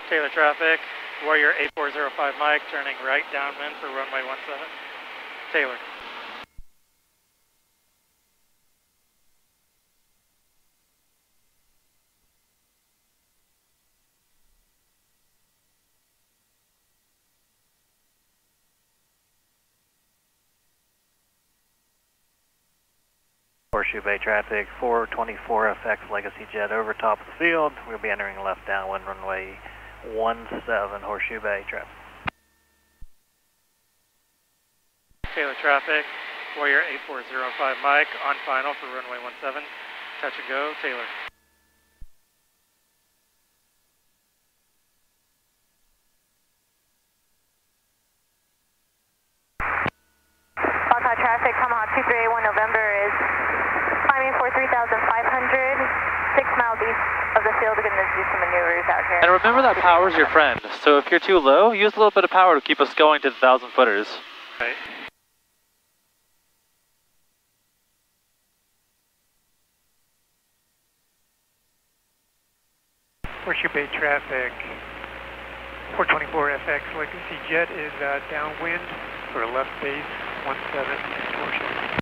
[SPEAKER 2] Taylor traffic, Warrior 8405 Mike, turning right downwind for runway 17, Taylor.
[SPEAKER 10] Horseshoe Bay traffic, 424 FX Legacy Jet over top of the field. We'll be entering left downwind runway 17 Horseshoe Bay traffic.
[SPEAKER 2] Taylor traffic, Warrior 8405 Mike, on final for runway 17, touch and go, Taylor.
[SPEAKER 11] Lockhart traffic, Tomahawk 2381 November is climbing for 3,500, 6 miles east of the field. We're going to do some maneuvers out here.
[SPEAKER 1] And remember that power's your friend, so if you're too low, use a little bit of power to keep us going to the 1,000 footers.
[SPEAKER 2] Right.
[SPEAKER 12] Horseshoe Bay traffic, 424 FX Legacy Jet is downwind for left base 17 Horseshoe.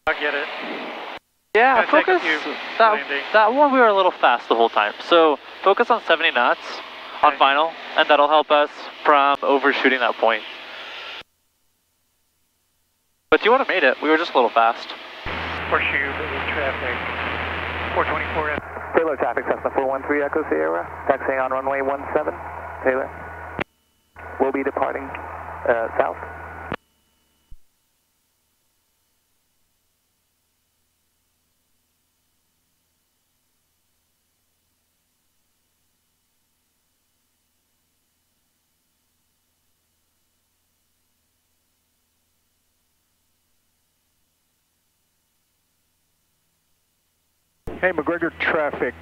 [SPEAKER 2] I get it.
[SPEAKER 1] Yeah, focus. That one we were a little fast the whole time. So focus on 70 knots on final, and that'll help us from overshooting that point. But you would have made it. We were just a little fast.
[SPEAKER 12] Horseshoe Bay traffic, 424 F.
[SPEAKER 5] Taylor traffic, Cessna 413 Echo Sierra, taxiing on runway 17, Taylor. We'll be departing south.
[SPEAKER 13] Hey, McGregor traffic,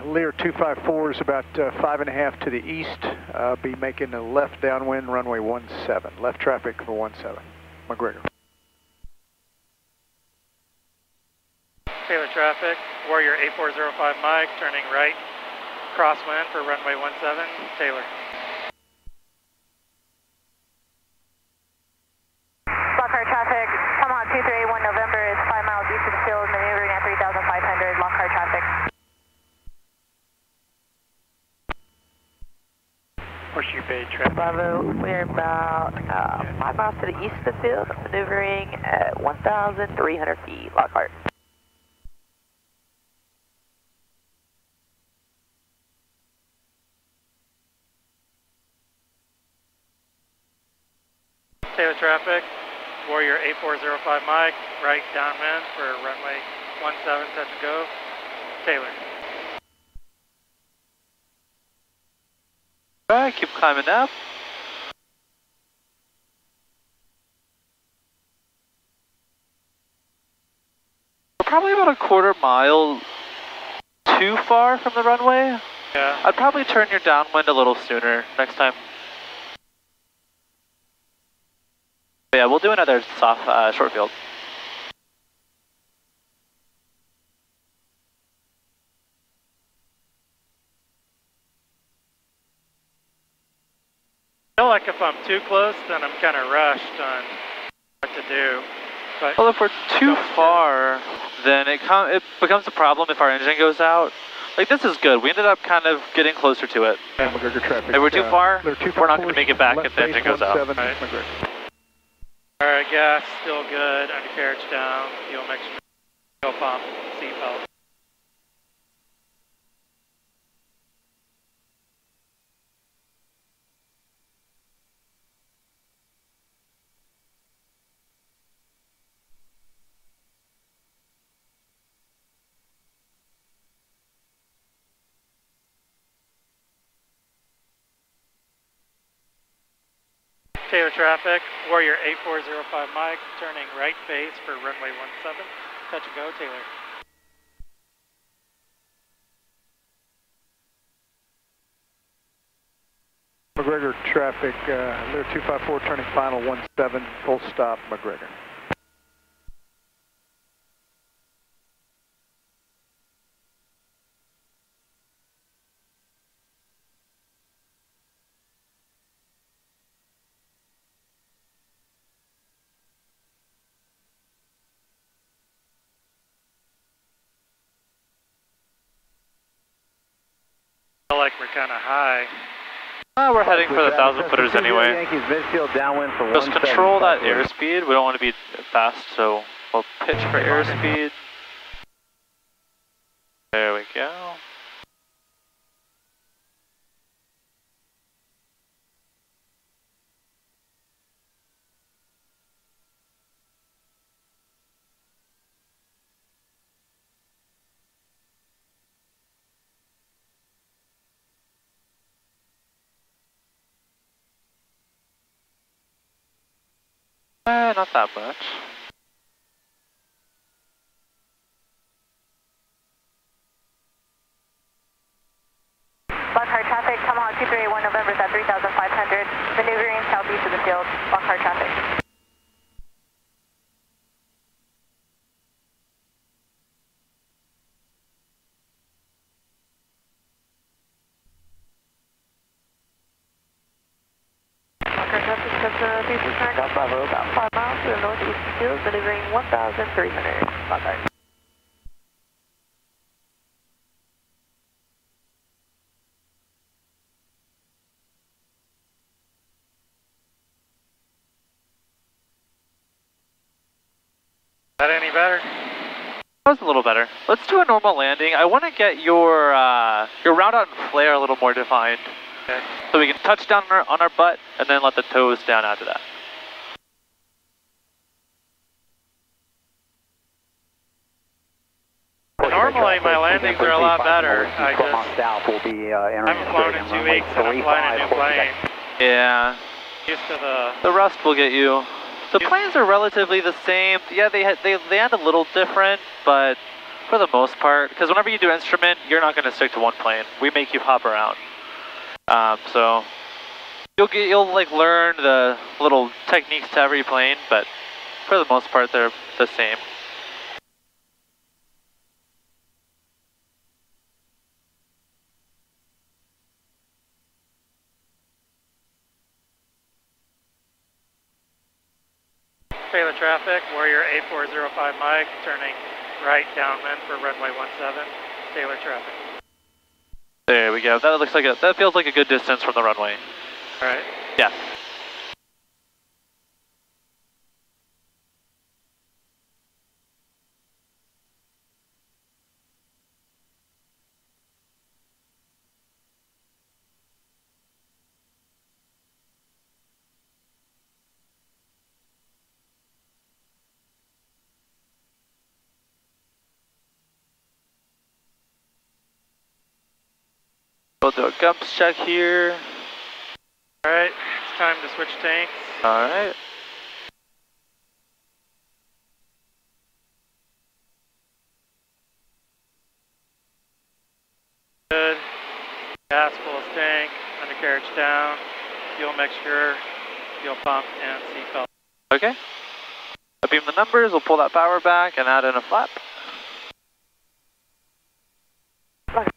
[SPEAKER 13] Lear 254 is about 5.5 to the east. Be making a left downwind runway 17. Left traffic for 17. McGregor.
[SPEAKER 2] Taylor traffic, Warrior 8405 Mike, turning right, crosswind for runway 17, Taylor.
[SPEAKER 11] Lockhart traffic, Tomahawk 2381 November is 5 miles east of the field, maneuvering at 3,500, Lockhart traffic.
[SPEAKER 12] Horseshoe Bay traffic.
[SPEAKER 14] Bravo, we're about 5 miles to the east of the field, maneuvering at 1,300 feet, Lockhart.
[SPEAKER 2] Taylor traffic, Warrior 8405 Mike, right downwind for runway 17, touch and go, Taylor.
[SPEAKER 1] Alright, keep climbing up. We're probably about a quarter mile too far from the runway.
[SPEAKER 2] Yeah.
[SPEAKER 1] I'd probably turn your downwind a little sooner next time. But yeah, we'll do another soft, short field.
[SPEAKER 2] I feel like if I'm too close, then I'm kind of rushed on what to do. But
[SPEAKER 1] well, if we're too far, then it becomes a problem if our engine goes out. Like, this is good. We ended up kind of getting closer to it.
[SPEAKER 13] McGregor traffic.
[SPEAKER 1] If we're too far, we're not going to make it back if the engine goes out.
[SPEAKER 2] Right. Alright, gas still good, undercarriage down, fuel mixture, fuel pump, seat belt. Taylor traffic, Warrior 8405 Mike, turning right face for runway 17, touch and go, Taylor.
[SPEAKER 13] McGregor traffic. traffic, Lear 254 turning final 17, full stop, McGregor.
[SPEAKER 2] I feel like we're kind of high.
[SPEAKER 1] We're heading for the 1,000 footers anyway.
[SPEAKER 9] Yankees midfield downwind for
[SPEAKER 1] Just control that airspeed. We don't want to be fast, so we'll pitch for airspeed. There we go. Not that much.
[SPEAKER 11] Lockhart traffic, Tomahawk 2381 November is at 3,500, maneuvering southeast of the field, Lockhart traffic. Lockhart traffic, Cessna 369 Golf Bravo, about 5 miles to the northeast of the field, maneuvering 1,300, Lockhart.
[SPEAKER 2] Is that any better?
[SPEAKER 1] That was a little better. Let's do a normal landing. I want to get your round out and flare a little more defined.
[SPEAKER 2] Okay.
[SPEAKER 1] So we can touch down on our butt and then let the toes down after that.
[SPEAKER 2] Normally my landings are a lot better. I
[SPEAKER 5] haven't
[SPEAKER 2] flown in 2 weeks and I'm flying a new plane.
[SPEAKER 1] Yeah.
[SPEAKER 2] Used to
[SPEAKER 1] the rust will get you. The planes are relatively the same. Yeah, they land a little different, but for the most part, because whenever you do instrument, you're not going to stick to one plane. We make you hop around. So you'll like learn the little techniques to every plane, but for the most part, they're the same.
[SPEAKER 2] Taylor traffic, Warrior 8405 Mike, turning right downwind for runway 17, Taylor traffic.
[SPEAKER 1] There we go. That looks like that feels like a good distance from the runway.
[SPEAKER 2] All right.
[SPEAKER 1] Yeah. We'll do a GUMPS check here.
[SPEAKER 2] Alright, it's time to switch tanks.
[SPEAKER 1] Alright.
[SPEAKER 2] Good. Gas full tank, undercarriage down, fuel mixture, fuel pump, and seatbelt.
[SPEAKER 1] Okay. I'll beam the numbers, we'll pull that power back and add in a flap.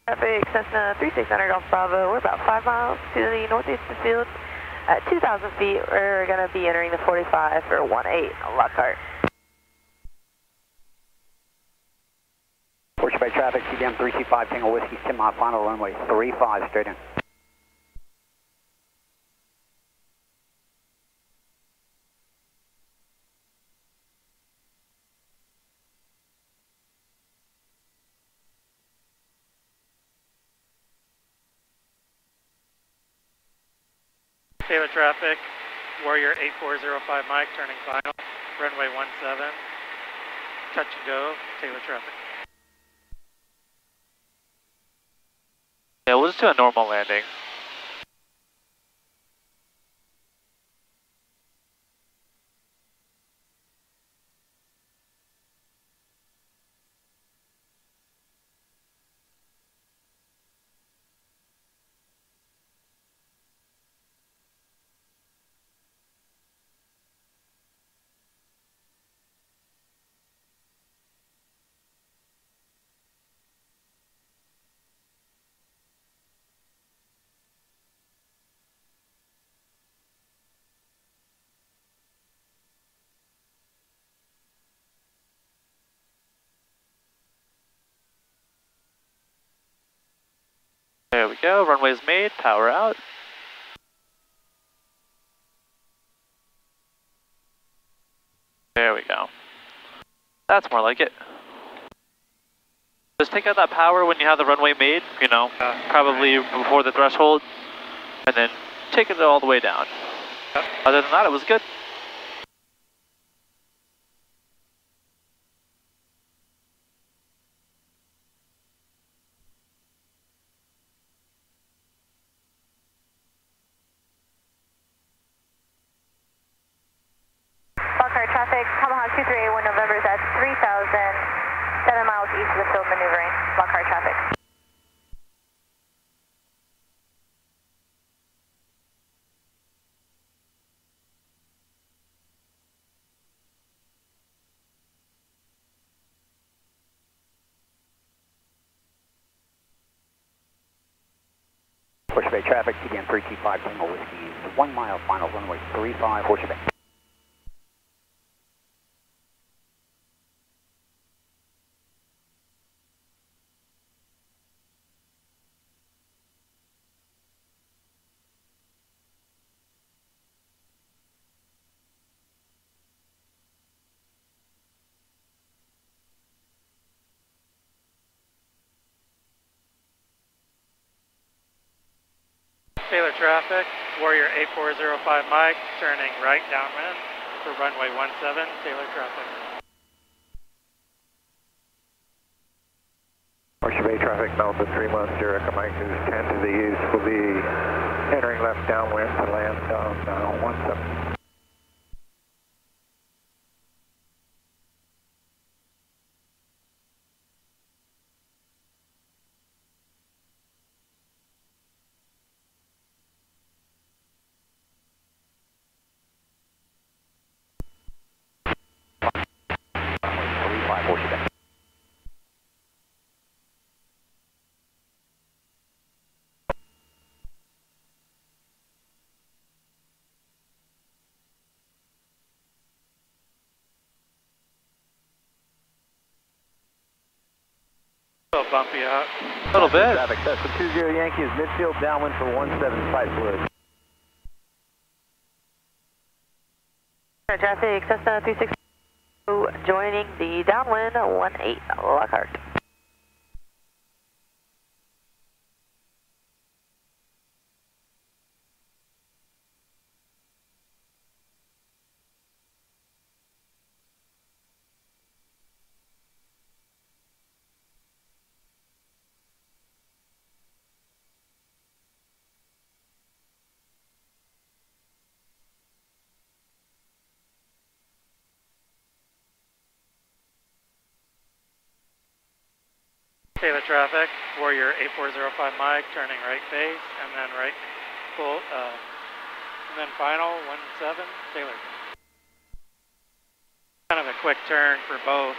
[SPEAKER 14] Traffic, Cessna 3600 Golf Bravo. We're about 5 miles to the northeast of the field. At 2,000 feet, we're going to be entering the 45 for 18 Lockhart.
[SPEAKER 5] Porsche Bay traffic, CDM 325 Tango Whiskey, 10 mile final runway 35 straight in.
[SPEAKER 2] Taylor traffic, Warrior 8405 Mike, turning final, runway 17, touch and go, Taylor traffic.
[SPEAKER 1] Yeah, we'll just do a normal landing. go, runway's made, power out. There we go. That's more like it. Just take out that power when you have the runway made, you know, probably before the threshold, and then take it all the way down. Other than that, it was good.
[SPEAKER 11] Lockhart traffic, Tomahawk 2381 November is at 3,000, 7 miles east of the field maneuvering. Lockhart traffic.
[SPEAKER 15] Horseshoe Bay traffic, again 325 Tango Whiskey, 1 mile final runway 35, Horseshoe Bay.
[SPEAKER 2] Taylor traffic, Warrior 8405 Mike, turning right downwind for runway 17, Taylor traffic.
[SPEAKER 16] Horseshoe Bay traffic, Malibu 31, Echo Mike is 10 to the east, will be entering left downwind to land on 17.
[SPEAKER 2] A little bumpy out.
[SPEAKER 1] A little bit.
[SPEAKER 5] Traffic, Cessna 20 Yankees, midfield downwind for 17, Spicewood.
[SPEAKER 14] Traffic, Cessna 360 joining the downwind 18, Lockhart.
[SPEAKER 2] Taylor traffic, Warrior 8405 Mike, turning right base, and then right full, and then final 17, Taylor. Kind of a quick turn for both.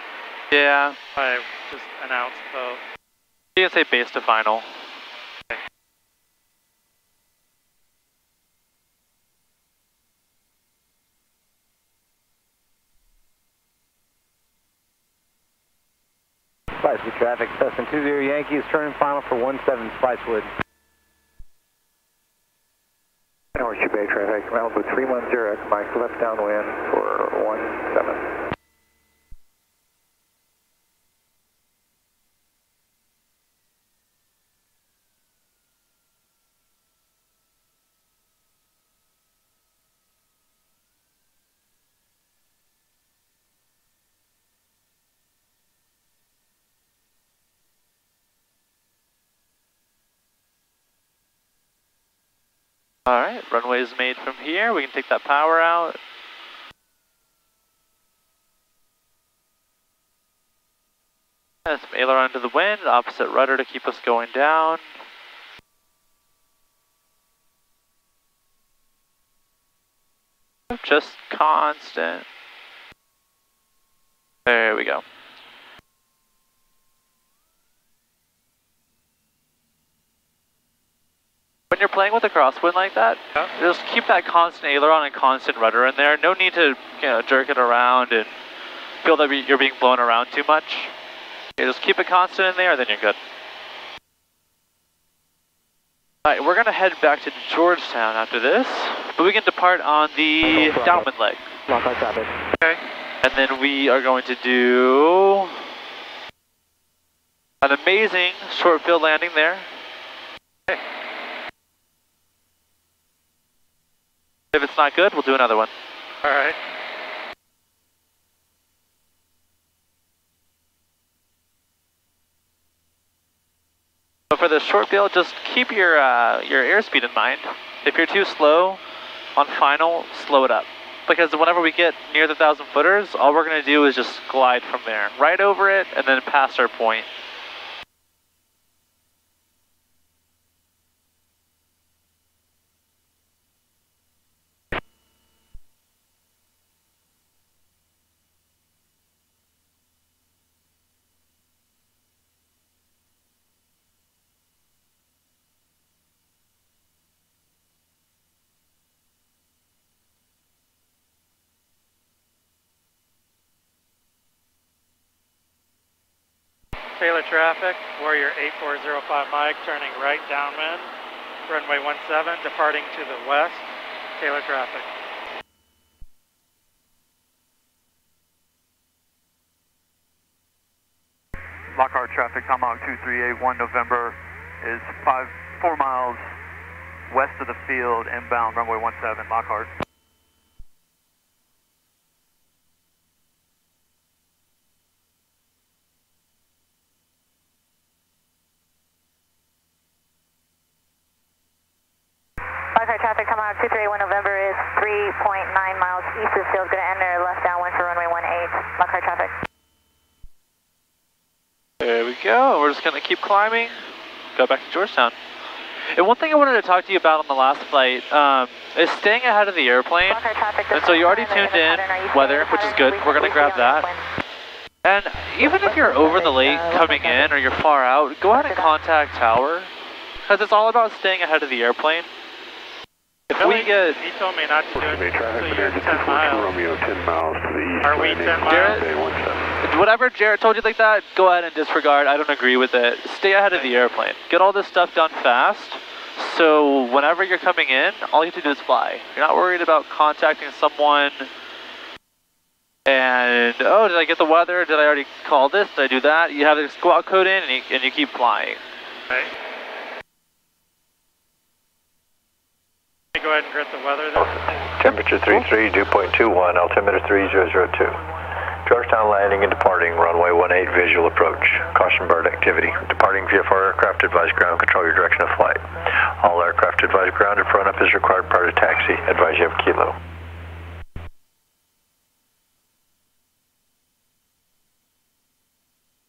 [SPEAKER 1] Yeah.
[SPEAKER 2] I just announced both.
[SPEAKER 1] You can say base to final.
[SPEAKER 5] Spicewood traffic, Cessna 20 Yankees, turning final for 17, Spicewood.
[SPEAKER 16] Horseshoe Bay traffic, Malibu 310, Echo Mike left downwind for 17.
[SPEAKER 1] Alright, runway is made from here. We can take that power out. And some aileron to the wind, opposite rudder to keep us going down. Just constant. There we go. When you're playing with a crosswind like that, just keep that constant aileron and constant rudder in there. No need to, jerk it around and feel that you're being blown around too much. Okay, just keep it constant in there, then you're good. Alright, we're going to head back to Georgetown after this, but we can depart on the downwind leg.
[SPEAKER 15] Lock our traffic.
[SPEAKER 1] Okay. And then we are going to do an amazing short field landing there. Okay. If it's not good, we'll do another one.
[SPEAKER 2] Alright.
[SPEAKER 1] But for the short field, just keep your airspeed in mind. If you're too slow on final, slow it up. Because whenever we get near the 1,000 footers, all we're going to do is just glide from there. Right over it and then past our point.
[SPEAKER 2] Taylor traffic, Warrior 8405 Mike, turning right downwind, runway 17, departing to the west, Taylor traffic.
[SPEAKER 17] Lockhart traffic, Tomahawk 2381 November is 4 miles west of the field, inbound runway 17, Lockhart.
[SPEAKER 11] Lockhart traffic, Tomahawk 2381 November is 3.9 miles east of the field, going to enter left downwind for runway 18, Lockhart traffic.
[SPEAKER 1] There we go. We're just going to keep climbing, go back to Georgetown. And one thing I wanted to talk to you about on the last flight is staying ahead of the airplane. And so you already tuned in weather, which is good. We're going to grab that. And even if you're over the lake coming in or you're far out, go ahead and contact tower. Because it's all about staying ahead of the airplane. If we get...
[SPEAKER 2] He told me not to do it until you're 10 miles.
[SPEAKER 4] Romeo 10 miles to the east.
[SPEAKER 2] Are we 10 miles?
[SPEAKER 1] Jared, whatever Jared told you like that, go ahead and disregard. I don't agree with it. Stay ahead of the airplane. Get all this stuff done fast. So whenever you're coming in, all you have to do is fly. You're not worried about contacting someone and, oh, did I get the weather? Did I already call this? Did I do that? You have the squawk code in and you keep flying.
[SPEAKER 2] Okay. Go ahead and grit the weather then.
[SPEAKER 18] Temperature 33, dew point 21, altimeter 3002. Georgetown landing and departing, runway 18, visual approach. Caution bird activity. Departing VFR aircraft, advise ground control your direction of flight. All aircraft advise ground in front up is required prior to taxi. Advise you have kilo.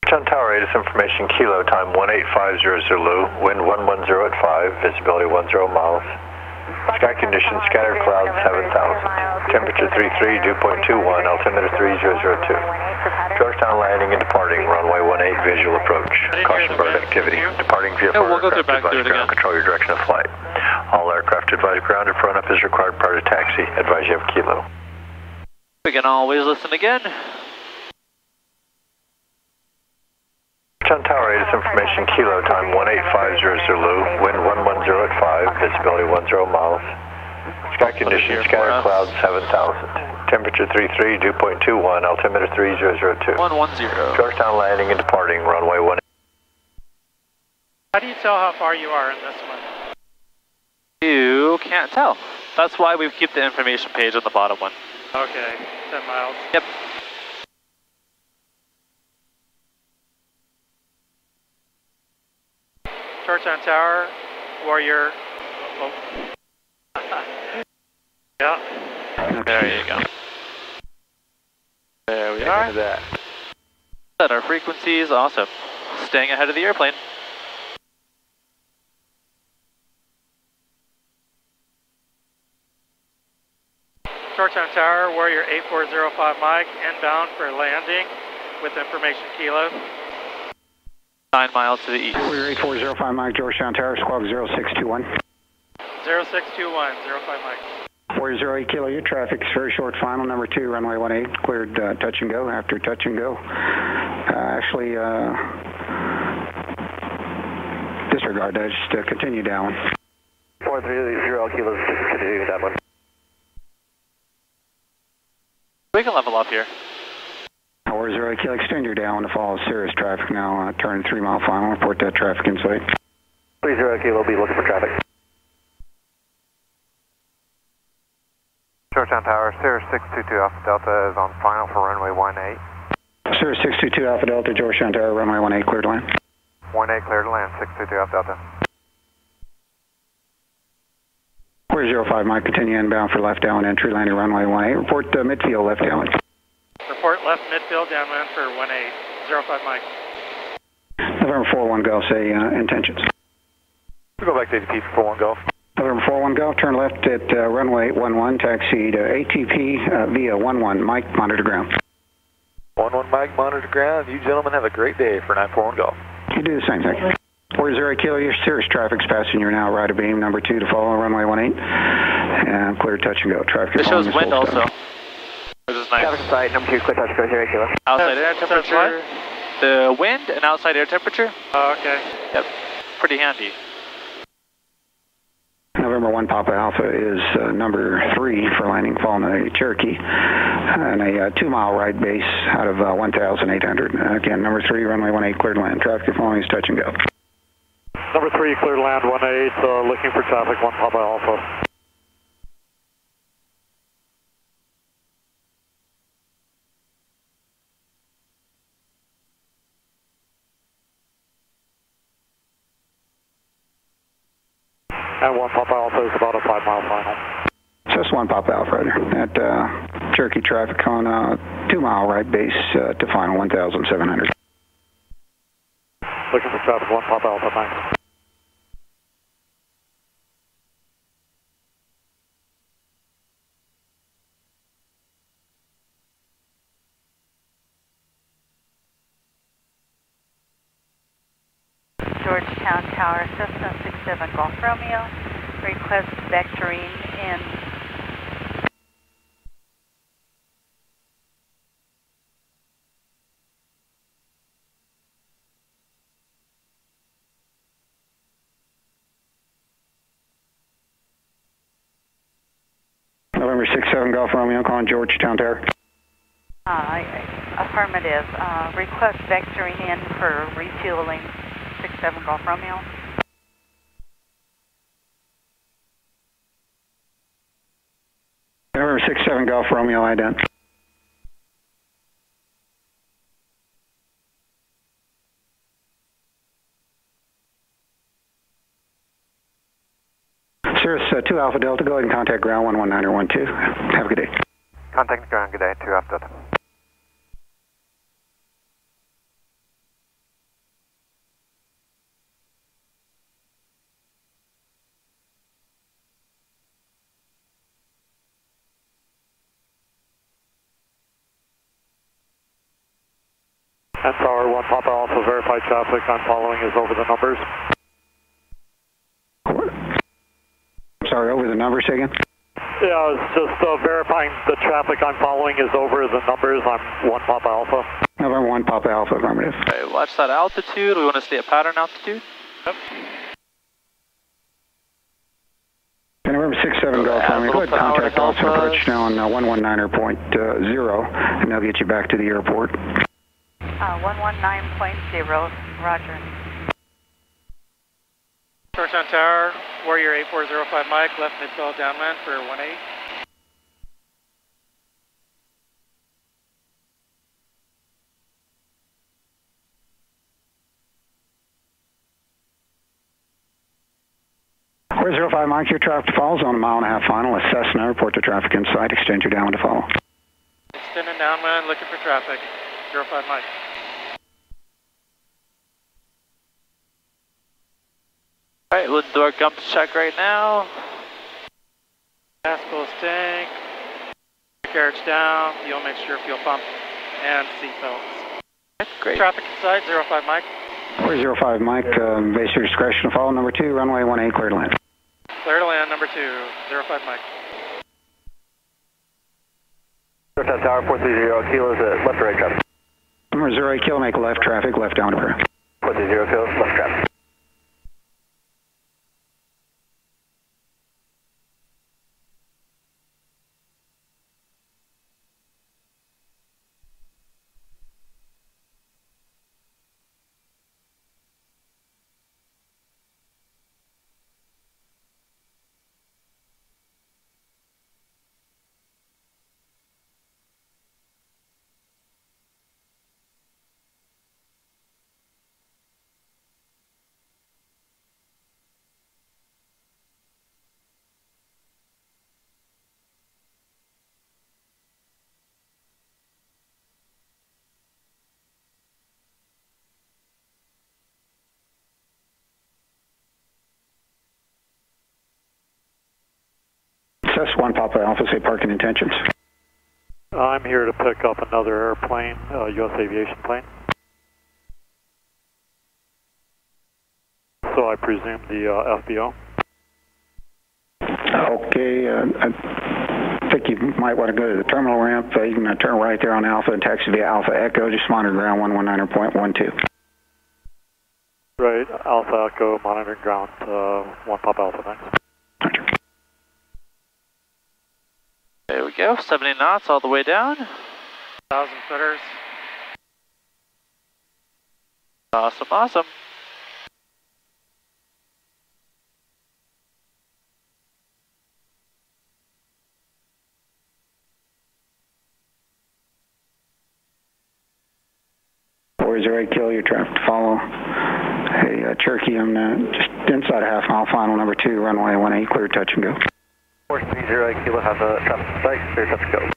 [SPEAKER 18] Georgetown Tower 8 is information, kilo, time 18500 Zulu, wind 110 at 5, visibility 10 miles. Sky conditions, scattered clouds, 7,000. Temperature 33, dew point 21, altimeter 3002. Georgetown landing and departing, runway 18, visual approach. Caution bird activity. Departing VFR aircraft, advise ground control your direction of flight. All aircraft advise ground in front up is required prior to taxi. Advise you have kilo.
[SPEAKER 1] We can always listen again.
[SPEAKER 18] Georgetown Tower 8 is information, kilo, time 18500 Zulu, wind 110 at 5, visibility 10 miles. Sky conditions, scattered clouds, 7,000. Temperature 33, dew point 21, altimeter 3002.
[SPEAKER 1] 110.
[SPEAKER 18] Georgetown landing and departing, runway 18.
[SPEAKER 2] How do you tell how far you are in this one?
[SPEAKER 1] You can't tell. That's why we keep the information page on the bottom one.
[SPEAKER 2] Okay, 10 miles.
[SPEAKER 1] Yep.
[SPEAKER 2] Georgetown Tower, Warrior. Oh. Yeah.
[SPEAKER 1] There you go. There we are. Set our frequencies, awesome. Staying ahead of the airplane.
[SPEAKER 2] Georgetown Tower, Warrior 8405 Mike, inbound for landing with information kilo.
[SPEAKER 1] 9 miles to the east.
[SPEAKER 15] Warrior 8405 Mike, Georgetown Tower, squawk 0621.
[SPEAKER 2] 0621, 05 Mike.
[SPEAKER 15] Warrior 08 Kilo, your traffic's very short final, number 2, runway 18, cleared touch and go after touch and go. Disregard that, just continue down.
[SPEAKER 5] 430 kilos to do that one.
[SPEAKER 1] We can level up here.
[SPEAKER 15] Tower 0 Kilo, extend your down to follow Cirrus traffic now, turn 3 mile final, report that traffic in sight.
[SPEAKER 5] 30 Kilo, be looking for traffic.
[SPEAKER 6] Georgetown Tower, Cirrus 622 Alpha Delta is on final for runway 18.
[SPEAKER 15] Cirrus 622 Alpha Delta, Georgetown Tower, runway 18, cleared to land.
[SPEAKER 6] 18 cleared to land, 622 Alpha Delta.
[SPEAKER 15] 405 Mike, continue inbound for left downwind entry, landing runway 18. Report midfield left downwind.
[SPEAKER 2] Report left midfield downwind for 18, 05 Mike.
[SPEAKER 15] November 41 Golf, say intentions.
[SPEAKER 6] We'll go back to ATP for 41 Golf.
[SPEAKER 15] November 41 Golf, turn left at runway 11, taxi to ATP via 11, Mike, monitor ground.
[SPEAKER 6] 11 Mike, monitor ground. You gentlemen have a great day for 941 Golf.
[SPEAKER 15] You do the same thing. 40 Kilo, your Cirrus traffic's passing you now, right of beam, number 2 to follow, runway 18. And clear touch and go. Traffic
[SPEAKER 1] This shows wind also. Which is nice.
[SPEAKER 5] Traffic inside, number 2, clear touch, go 0 Kilo.
[SPEAKER 1] Outside air temperature. The wind and outside air temperature.
[SPEAKER 2] Oh, okay.
[SPEAKER 1] Yep. Pretty handy.
[SPEAKER 15] November 1 Papa Alpha is number 3 for landing following the Cherokee and a 2 mile right base out of 1,800. Again, number 3, runway 18, cleared land. Traffic following is touch and go.
[SPEAKER 4] Number 3, cleared land 18, looking for traffic 1 Papa Alpha. And 1 Papa Alpha is about a 5 mile final.
[SPEAKER 15] Just 1 Papa Alpha right there. At Cherokee traffic on 2 mile right base to final 1,700.
[SPEAKER 4] Looking for traffic 1 Papa Alpha, thanks.
[SPEAKER 19] Georgetown Tower, Cessna 67 Golf Romeo, request vectoring in.
[SPEAKER 15] November 67 Golf Romeo, calling Georgetown Tower.
[SPEAKER 19] Affirmative. Request vectoring in for refueling 67 Golf Romeo.
[SPEAKER 15] November 67 Golf Romeo, ident. Cirrus 2 Alpha Delta, go ahead and contact ground 119 or 12. Have a good day.
[SPEAKER 6] Contact ground, good day, 2 Alpha Delta.
[SPEAKER 4] And Tower 1 Papa Alpha, verified traffic I'm following is over the numbers.
[SPEAKER 15] Sorry, over the numbers again?
[SPEAKER 4] Yeah, it's just verifying the traffic I'm following is over the numbers. I'm 1 Papa Alpha.
[SPEAKER 15] November 1 Papa Alpha, affirmative.
[SPEAKER 1] Okay, watch that altitude. We want to stay at pattern altitude. Yep.
[SPEAKER 15] And November 67 Golf Romeo, go ahead and contact Austin approach now on 119.0, and they'll get you back to the airport.
[SPEAKER 19] 119.0, roger.
[SPEAKER 2] Georgetown Tower, Warrior 8405 Mike, left midfield downwind for 18.
[SPEAKER 15] Warrior 05 Mike, your traffic to follow, zone a mile and a half final, a Cessna, report to traffic in sight, extend your downwind to follow.
[SPEAKER 2] Extending downwind, looking for traffic, 05 Mike.
[SPEAKER 1] Alright, we'll do our gump check right now.
[SPEAKER 2] Gas close tank, carriage down, fuel mixture, fuel pump, and seatbelts.
[SPEAKER 1] Great.
[SPEAKER 2] Traffic inside, 05 Mike.
[SPEAKER 15] Warrior 05 Mike, base your discretion to follow, number 2, runway 18, clear to land.
[SPEAKER 2] Clear to land, number 2, 05 Mike.
[SPEAKER 5] Georgetown Tower, 430 kilos, left or right traffic?
[SPEAKER 15] Number 08 Kilo, make left traffic, left down to ground.
[SPEAKER 5] 430 kilos, left traffic.
[SPEAKER 15] access, 1 Papa Alpha, say parking intentions.
[SPEAKER 20] I'm here to pick up another airplane, U.S. aviation plane. So I presume the FBO.
[SPEAKER 15] Okay, I think you might want to go to the terminal ramp. You can turn right there on Alpha and taxi via Alpha Echo, just monitor ground 119.12.
[SPEAKER 20] Right, Alpha Echo, monitoring ground, 1 Papa Alpha, thanks.
[SPEAKER 1] There we go, 70 knots all the way down.
[SPEAKER 2] 1,000 footers.
[SPEAKER 1] Awesome, awesome.
[SPEAKER 15] Kill your traffic to follow a Cherokee. I'm just inside a half-mile final, number 2, runway 18, clear touch and go.
[SPEAKER 5] 430 Kilo has a traffic sight, clear touch go.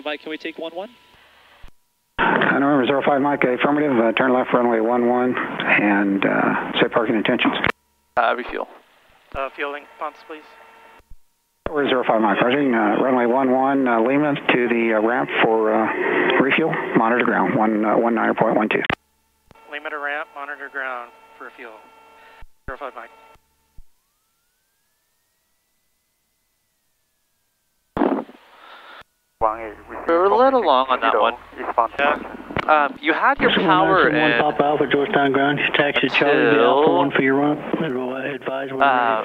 [SPEAKER 1] Mike, can we take 1-1?
[SPEAKER 15] November 05 Mike, affirmative, turn left runway 11 and say parking intentions.
[SPEAKER 1] Refuel.
[SPEAKER 2] Fueling pumps, please.
[SPEAKER 15] November 05 Mike, Roger, runway 11 Lima to the ramp for refuel, monitor ground 19.12.
[SPEAKER 2] Lima to ramp, monitor ground for fuel. 05 Mike.
[SPEAKER 1] We were a little long on that one. You had your power in
[SPEAKER 21] Papa Alpha, Georgetown ground, taxi Charlie, Alpha 1 for your run. Advise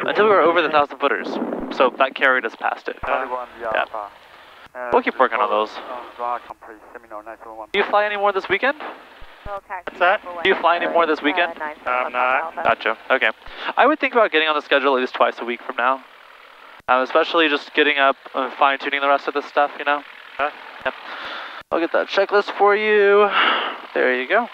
[SPEAKER 1] until we were over the 1,000 footers, so that carried us past it. Yeah. We'll keep working on those. Do you fly any more this weekend?
[SPEAKER 2] What's that?
[SPEAKER 1] Do you fly any more this weekend?
[SPEAKER 2] I'm not.
[SPEAKER 1] Gotcha. Okay. I would think about getting on the schedule at least twice a week from now. Especially just getting up and fine-tuning the rest of this stuff, you know? Yep. I'll get that checklist for you. There you go.